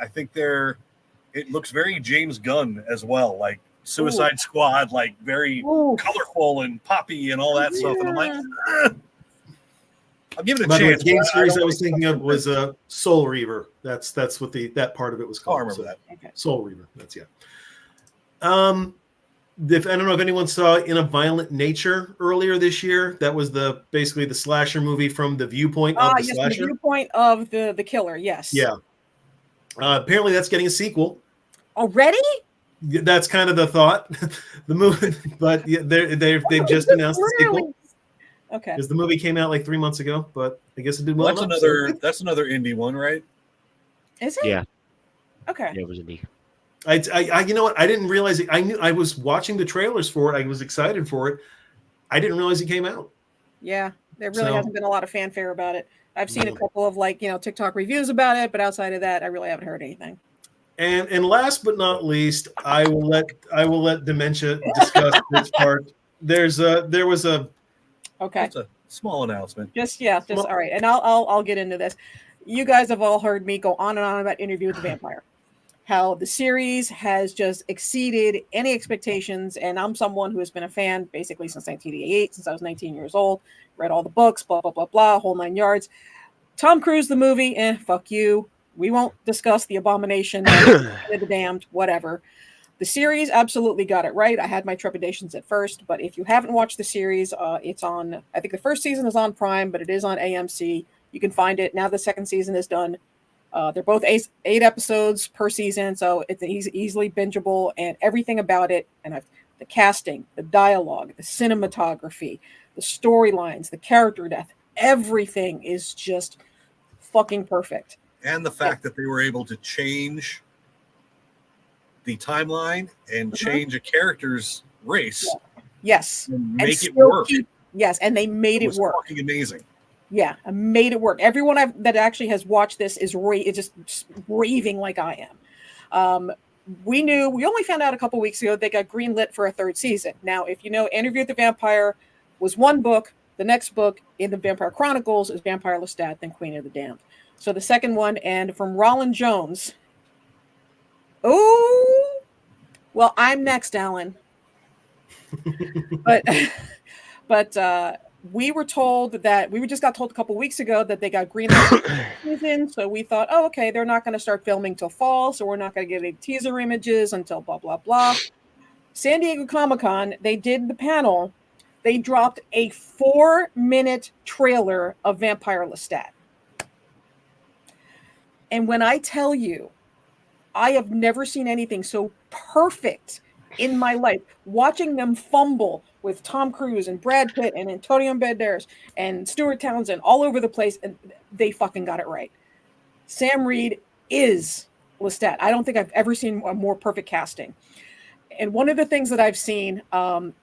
I think it looks very James Gunn as well, like Suicide Squad, like very colorful and poppy and all that stuff. And I'm like, I'll give it a chance. The game series I was thinking of was Soul Reaver. That's what that part of it was called. I remember that. Okay. Soul Reaver. That's I don't know if anyone saw In a Violent Nature earlier this year. That was basically the slasher movie from the viewpoint of the slasher. The viewpoint of the killer. Yes. Yeah. Apparently, that's getting a sequel already. That's kind of the thought. The movie, but they've just announced the sequel. Okay. Because the movie came out like 3 months ago, but I guess it did well. That's another indie one, right? Is it? Yeah. Okay. Yeah, it was indie. I you know what? I didn't realize it. I knew I was watching the trailers for it. I was excited for it. I didn't realize it came out. Yeah, there really hasn't been a lot of fanfare about it. I've seen a couple of TikTok reviews about it, but outside of that, I really haven't heard anything. And last but not least, I will let Dementia discuss this part. There was a it's a small announcement. All right, and I'll get into this. You guys have all heard me go on and on about Interview with the Vampire. How the series has just exceeded any expectations, and I'm someone who has been a fan basically since 1988, since I was 19 years old, read all the books, blah, blah, blah, blah, whole 9 yards. Tom Cruise, the movie, fuck you. We won't discuss the abomination, the damned, whatever. The series absolutely got it right. I had my trepidations at first, but if you haven't watched the series, it's on, I think the first season is on Prime, but it is on AMC. You can find it. Now the second season is done. They're both 8 episodes per season, so it's easily bingeable, and everything about it, and the casting, the dialogue, the cinematography, the storylines, the character death, everything is just fucking perfect. And the fact that they were able to change the timeline and change a character's race. Yes. And make it work. And they made it work. Fucking amazing. Yeah, I made it work. Everyone that actually has watched this is just raving like I am. We only found out a couple weeks ago they got greenlit for a 3rd season. Now, if you know, Interview with the Vampire was one book. The next book in the Vampire Chronicles is Vampire Lestat, then Queen of the Damned. So the second one, and from Roland Jones. Oh, well, I'm next, Alan. But we were told that we just got told a couple weeks ago that they got green season. So we thought, oh, okay, they're not going to start filming till fall, so we're not going to get any teaser images until blah blah blah. San Diego Comic-Con, they did the panel. They dropped a 4-minute trailer of Vampire Lestat. And when I tell you, I have never seen anything so perfect in my life. Watching them fumble with Tom Cruise and Brad Pitt and Antonio Banderas and Stuart Townsend all over the place, and they fucking got it right. Sam Reed is Lestat. I don't think I've ever seen a more perfect casting. And one of the things that I've seen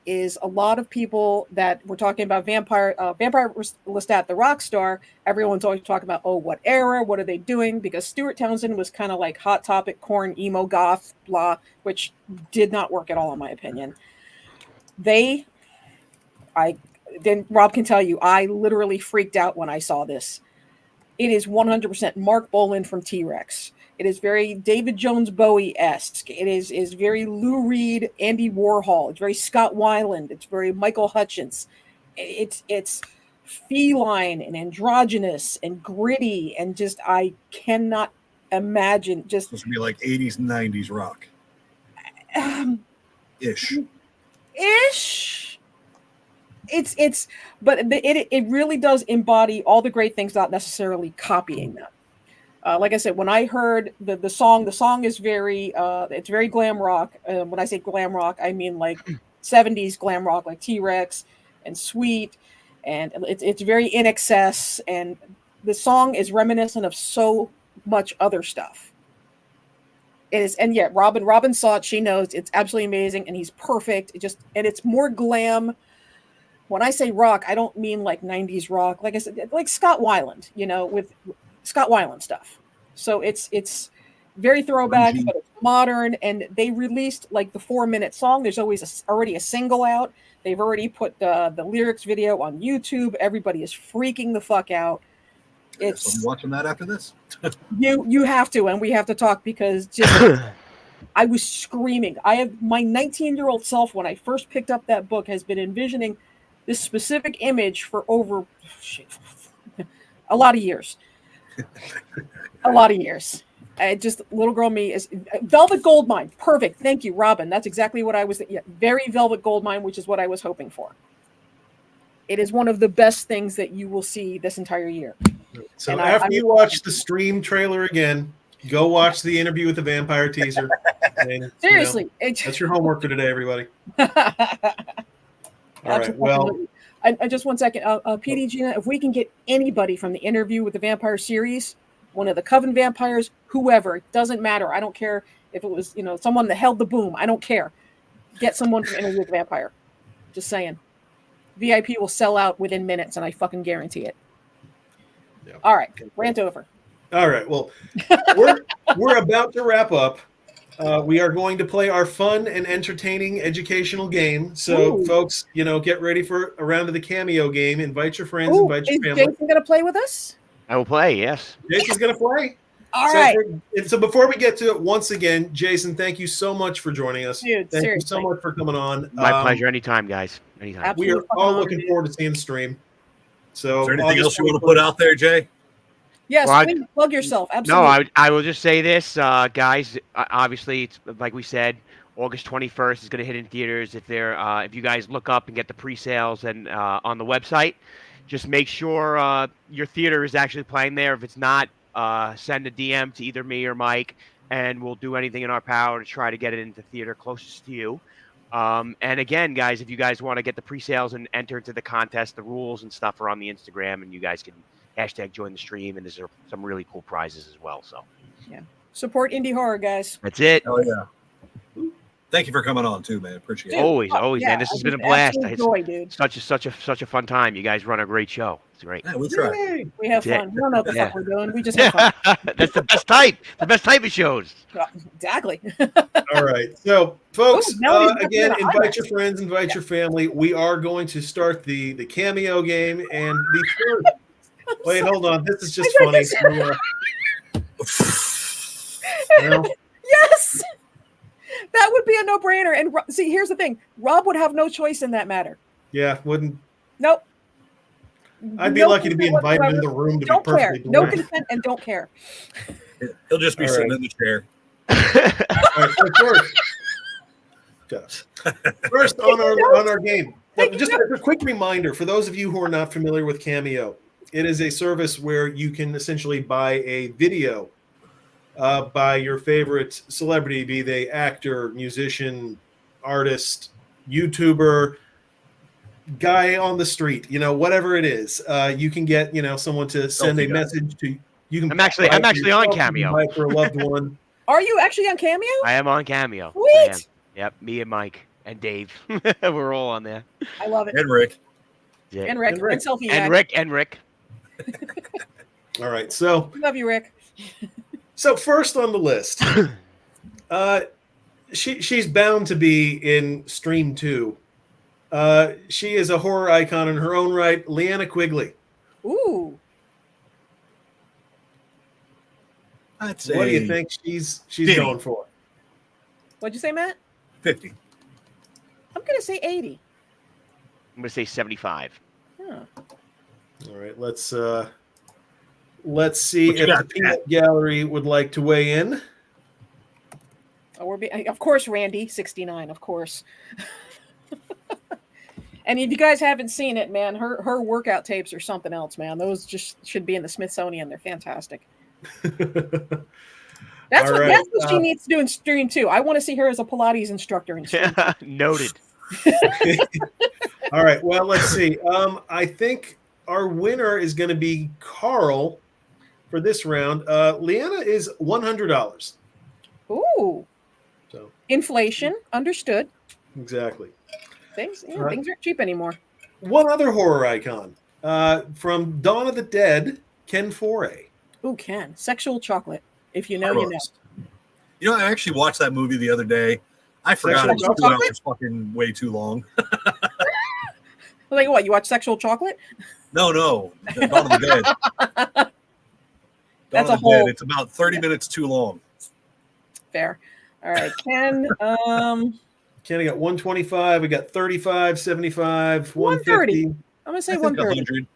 is a lot of people that were talking about Vampire Lestat, the rock star. Everyone's always talking about, oh, what era? What are they doing? Because Stuart Townsend was kind of like Hot Topic, corn, emo, goth, blah, which did not work at all, in my opinion. Rob can tell you, I literally freaked out when I saw this. It is 100% Mark Bolan from T-Rex. It is very David Jones Bowie-esque. It is very Lou Reed, Andy Warhol. It's very Scott Weiland. It's very Michael Hutchence. It's feline and androgynous and gritty, and just I cannot imagine just supposed to be like 80s and 90s rock. Ish. it really does embody all the great things, not necessarily copying them. Like I said, when I heard the song is very it's very glam rock. When I say glam rock, I mean like 70s glam rock, like T-Rex and Sweet, and it's very in excess. And the song is reminiscent of so much other stuff. It is, and yet Robin saw it. She knows it's absolutely amazing, and he's perfect. And it's more glam. When I say rock, I don't mean like 90s rock. Like I said, like Scott Weiland, with Scott Weiland stuff. So it's very throwback, but it's modern. And they released like the 4-minute song. There's always already a single out. They've already put the lyrics video on YouTube. Everybody is freaking the fuck out. I'll be watching that after this. You have to, and we have to talk because I was screaming. I have my 19-year-old self, when I first picked up that book, has been envisioning this specific image for over a lot of years. Little girl me is Velvet Goldmine. Perfect. Thank you, Robin. That's exactly what I was. Yeah, very Velvet Goldmine, which is what I was hoping for. It is one of the best things that you will see this entire year. So and after you watch the stream trailer again, go watch the interview with the vampire teaser. And, seriously, that's your homework for today, everybody. All right. Well, I just 1 second. PD Gina, if we can get anybody from the interview with the vampire series, one of the Coven vampires, whoever, it doesn't matter. I don't care if it was someone that held the boom. I don't care. Get someone from interview with the vampire. Just saying. VIP will sell out within minutes, and I fucking guarantee it. Yep. All right, rant over. All right, well, we're about to wrap up. We are going to play our fun and entertaining educational game. So, folks, get ready for a round of the Cameo game. Invite your friends, invite your family. Is Jason going to play with us? I will play, yes. Jason's going to play. All right. So before we get to it, once again, Jason, thank you so much for joining us. Dude, thank seriously. you so much for coming on. My pleasure. Anytime, guys. Anytime. Absolutely. We are all looking forward to seeing the stream. So, is there anything else you want to put out there, Jay? Yes, please plug yourself. Absolutely. No, I will just say this, guys. Obviously, it's like we said, August 21st is going to hit in theaters. If you guys look up and get the pre-sales and on the website, just make sure your theater is actually playing there. If it's not, send a DM to either me or Mike, and we'll do anything in our power to try to get it into theater closest to you. And again, guys, if you guys want to get the pre-sales and enter into the contest, the rules and stuff are on the Instagram, and you guys can hashtag join the stream, and there's some really cool prizes as well. So, yeah, support indie horror, guys. That's it. Oh yeah. Thank you for coming on too, man. Appreciate it. Always, yeah, man. This has been a blast. Joy, dude. Such a fun time. You guys run a great show. It's great. Yeah, we try. We have fun. We don't know what the fuck we're doing. We just have fun. That's the best type. The best type of shows. Exactly. All right. So, folks, again, invite your IMAX. friends, invite your family. We are going to start the Cameo game and the first. Wait, hold on. This is just funny. Yes. That would be a no-brainer. And see, here's the thing. Rob would have no choice in that matter. Yeah, wouldn't. Nope. I'd be lucky to be invited in the room to don't be perfectly care. No blunt. consent and don't care. He'll just be sitting in the chair. All right, first on our game. Now, just a quick reminder for those of you who are not familiar with Cameo. It is a service where you can essentially buy a video by your favorite celebrity, be they actor, musician, artist, YouTuber, guy on the street, whatever it is. You can get, someone to send a message to you. Can I'm actually on Cameo. Buy for a loved one. Are you actually on Cameo? I am on Cameo. Sweet. Yep, me and Mike and Dave. We're all on there. I love it. And Rick. Yeah. And Rick. And Selfie. And Rick. All right. So love you, Rick. So first on the list, she's bound to be in Stream 2. She is a horror icon in her own right, Leanna Quigley. Ooh. I'd say. What do you think she's going for? What'd you say, Matt? 50. I'm gonna say 80. I'm gonna say 75. Huh. All right, let's see if the Peanut Gallery would like to weigh in. Oh, of course, Randy, 69, of course. And if you guys haven't seen it, man, her workout tapes are something else, man. Those just should be in the Smithsonian. They're fantastic. That's what she needs to do in stream too. I want to see her as a Pilates instructor in stream. Noted. All right. Well, let's see. I think our winner is going to be Carl for this round. Leanna is $100. Ooh. So inflation, understood. Exactly. Things aren't cheap anymore. One other horror icon from Dawn of the Dead, Ken Foray. Ooh, Ken. Sexual chocolate. If you know, you know. You know, I actually watched that movie the other day. I forgot it was 2 hours fucking way too long. Like what? You watch Sexual Chocolate? No. Dawn of the Dead. That's a whole. It's about 30 minutes too long. Fair. All right, Ken. Ken, I got 125. We got 35, 75, 150. I'm gonna say 130.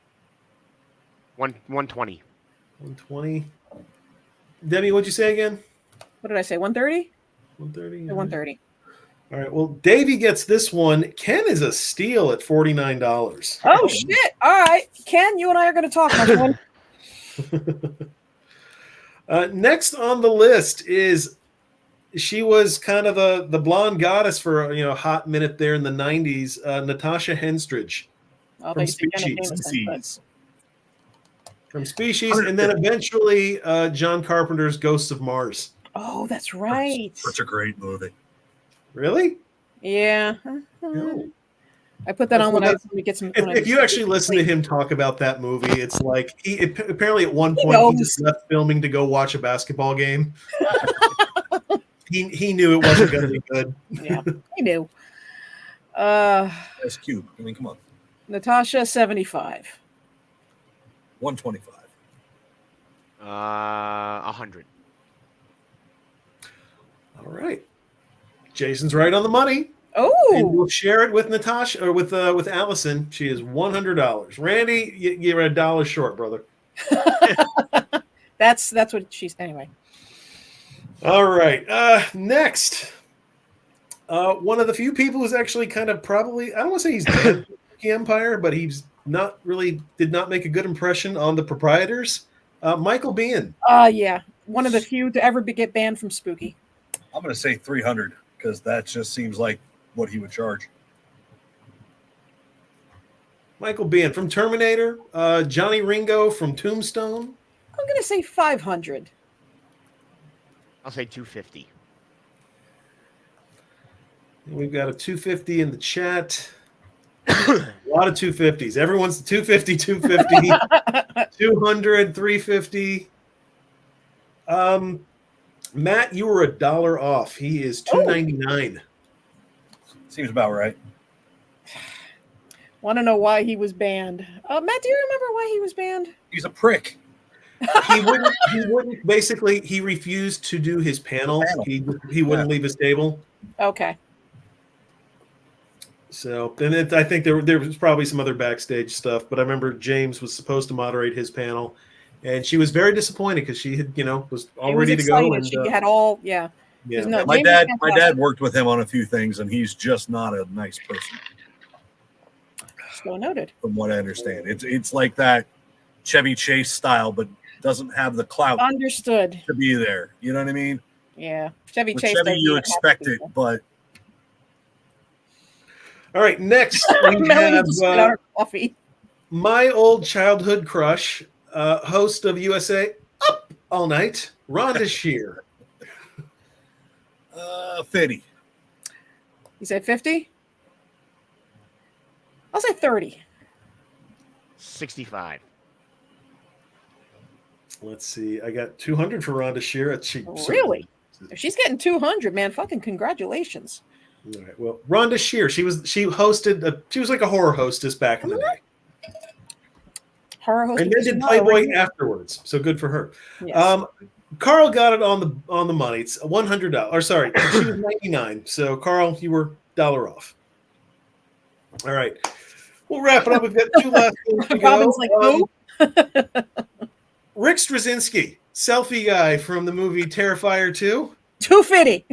120. 120. Demi, what'd you say again? What did I say? 130? 130. 130. All right. Well, Davey gets this one. Ken is a steal at $49. Oh shit! All right, Ken, you and I are going to talk. My friend. Next on the list is she was kind of the blonde goddess for a hot minute there in the 90s. Natasha Henstridge from Species. From Species, and then eventually John Carpenter's Ghosts of Mars. Oh, that's right. Such a great movie. Really? Yeah. No. I put that on when I get some. If you actually listen to him talk about that movie, it's like apparently at one point he just left filming to go watch a basketball game. he knew it wasn't going to be good. Yeah, he knew. Ice Cube. I mean, come on. Natasha 75. 125. 100. All right. Jason's right on the money. Oh, and we'll share it with Natasha or with Allison. She is $100. Randy, you're $1 short, brother. That's what she's anyway. All right. Next, one of the few people who's actually kind of probably, I don't want to say he's banned from the Empire, but he's not really did not make a good impression on the proprietors. Michael Biehn. Yeah, one of the few to ever get banned from Spooky. I'm going to say 300 because that just seems like what he would charge. Michael Biehn from Terminator. Johnny Ringo from Tombstone. I'm going to say 500. I'll say 250. We've got a 250 in the chat. A lot of 250s. Everyone's 250, 250, 200, 350. Matt, you were $1 off. He is $2.99. Seems about right. Want to know why he was banned? Matt, do you remember why he was banned? He's a prick. He wouldn't. Basically, he refused to do his panel. He wouldn't leave his table. Okay. So then I think there was probably some other backstage stuff, but I remember James was supposed to moderate his panel, and she was very disappointed because she had was all ready to go. And she had all yeah. No, my dad worked with him on a few things, and he's just not a nice person. So noted. From what I understand, it's like that Chevy Chase style, but doesn't have the clout. Understood. To be there, you know what I mean? Yeah, Chevy With Chase. Chevy, you expect it, but. All right, next we have coffee. My old childhood crush, host of USA Up All Night, Rhonda Shear. 50. You said 50? I'll say 30. 65. Let's see. I got 200 for Rhonda Shear. Really? If she's getting 200, man, fucking congratulations. All right. Well, Rhonda Shear, she was like a horror hostess back in the day. Horror hostess. And then did Playboy afterwards. So good for her. Yes. Carl got it on the money. It's $100. Or sorry, she was 99. So Carl, you were $1 off. All right. We'll wrap it up. We've got two last things to go. Robin's like, who? Rick Straczynski, selfie guy from the movie Terrifier 2. 250.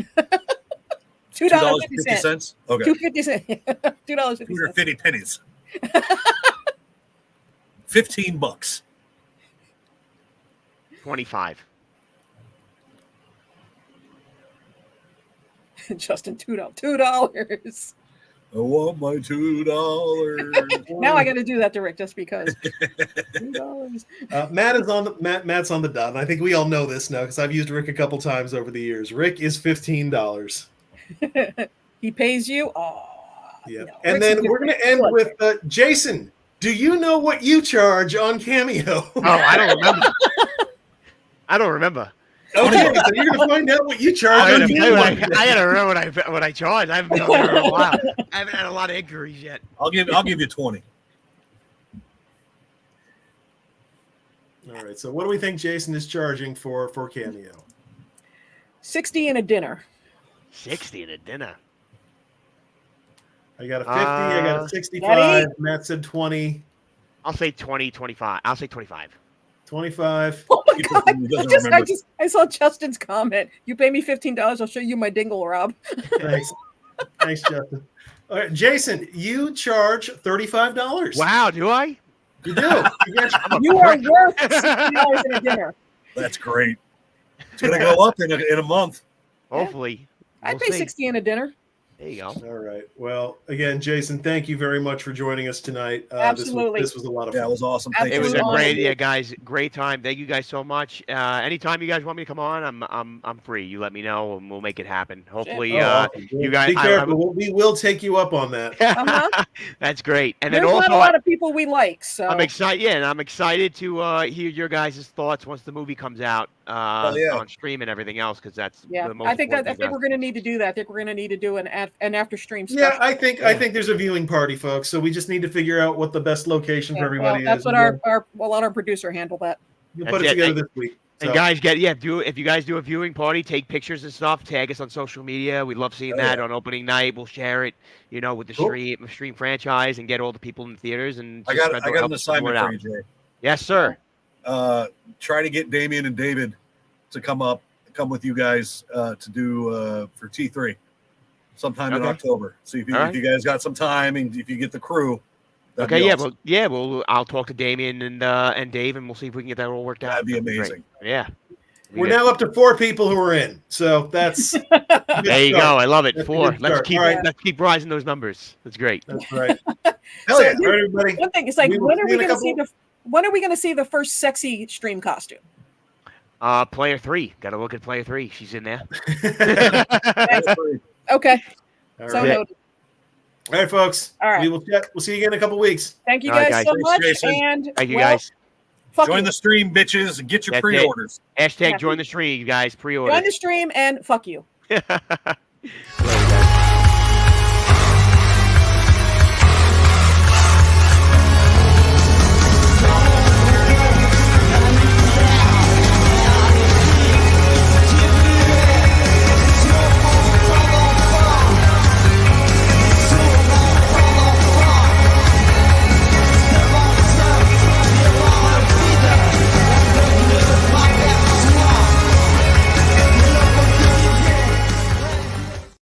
$2.50. Okay. $2.50. $2.50. 250 pennies. 15 bucks. 25. Justin, $2. I want my $2. Now I got to do that to Rick just because. $2. Matt's on the dot, and I think we all know this now because I've used Rick a couple times over the years. Rick is $15. He pays you. Oh, yeah. no. And Rick's then we're going to end with Jason. Do you know what you charge on Cameo? Oh, I don't remember. I don't remember. Okay, so you're going to find out what you charge on Cameo. I gotta remember what I charge. I haven't been on there in a while. I haven't had a lot of inquiries yet. I'll give you 20. All right. So what do we think Jason is charging for Cameo? $60 and a dinner. 60 and a dinner. I got a 50. I got a 65. Daddy? Matt said 20. I'll say 20, 25. I'll say 25. 25. Oh my God! I saw Justin's comment. You pay me $15, I'll show you my dingle, Rob. Thanks, Justin. All right, Jason, you charge $35. Wow, do I? You do. You are worth $60 in a dinner. That's great. It's gonna go up in a month. Hopefully. I'd pay $60 in a dinner. There you go. All right. Well, again, Jason, thank you very much for joining us tonight. Absolutely. This was a lot of fun. Yeah, it was awesome. It was a great, guys. Great time. Thank you guys so much. Anytime you guys want me to come on, I'm free. You let me know, and we'll make it happen. Hopefully, awesome. you guys. Be careful. We will take you up on that. That's great. And There's then also, not a lot of people we like. So I'm excited. Yeah, and I'm excited to hear your guys' thoughts once the movie comes out on stream and everything else, because that's the most. I think we're going to need to do that. I think we're going to need to do an after stream. Yeah, I think there's a viewing party, folks. So we just need to figure out what the best location for everybody that's is. That's what we'll let our producer handle that. We'll put it together this week. And guys, if you guys do a viewing party, take pictures and stuff, tag us on social media. We love seeing that on opening night. We'll share it, with the stream franchise, and get all the people in the theaters. And I got an assignment for you, Jay. Yes, sir. Try to get Damien and David to come with you guys to do for T3 sometime in October. See if you guys got some time, and if you get the crew. Okay, awesome. Well, I'll talk to Damien and Dave, and we'll see if we can get that all worked out. That'd be amazing. Yeah. We're now up to 4 people who are in, so that's there you go. I love it. That's 4. Let's keep rising those numbers. That's great. That's right. Hell yeah, all right, everybody. One thing is when are we going to see the first sexy stream costume? Player 3. Got to look at Player 3. She's in there. Okay. All so right. noted. All right, folks. All right. We will chat. We'll see you again in a couple weeks. Thank you guys so much. And thank you guys. Join the stream, bitches, and get your pre-orders. Hashtag join the stream, you guys. Pre-order. Join the stream and fuck you. Love you guys.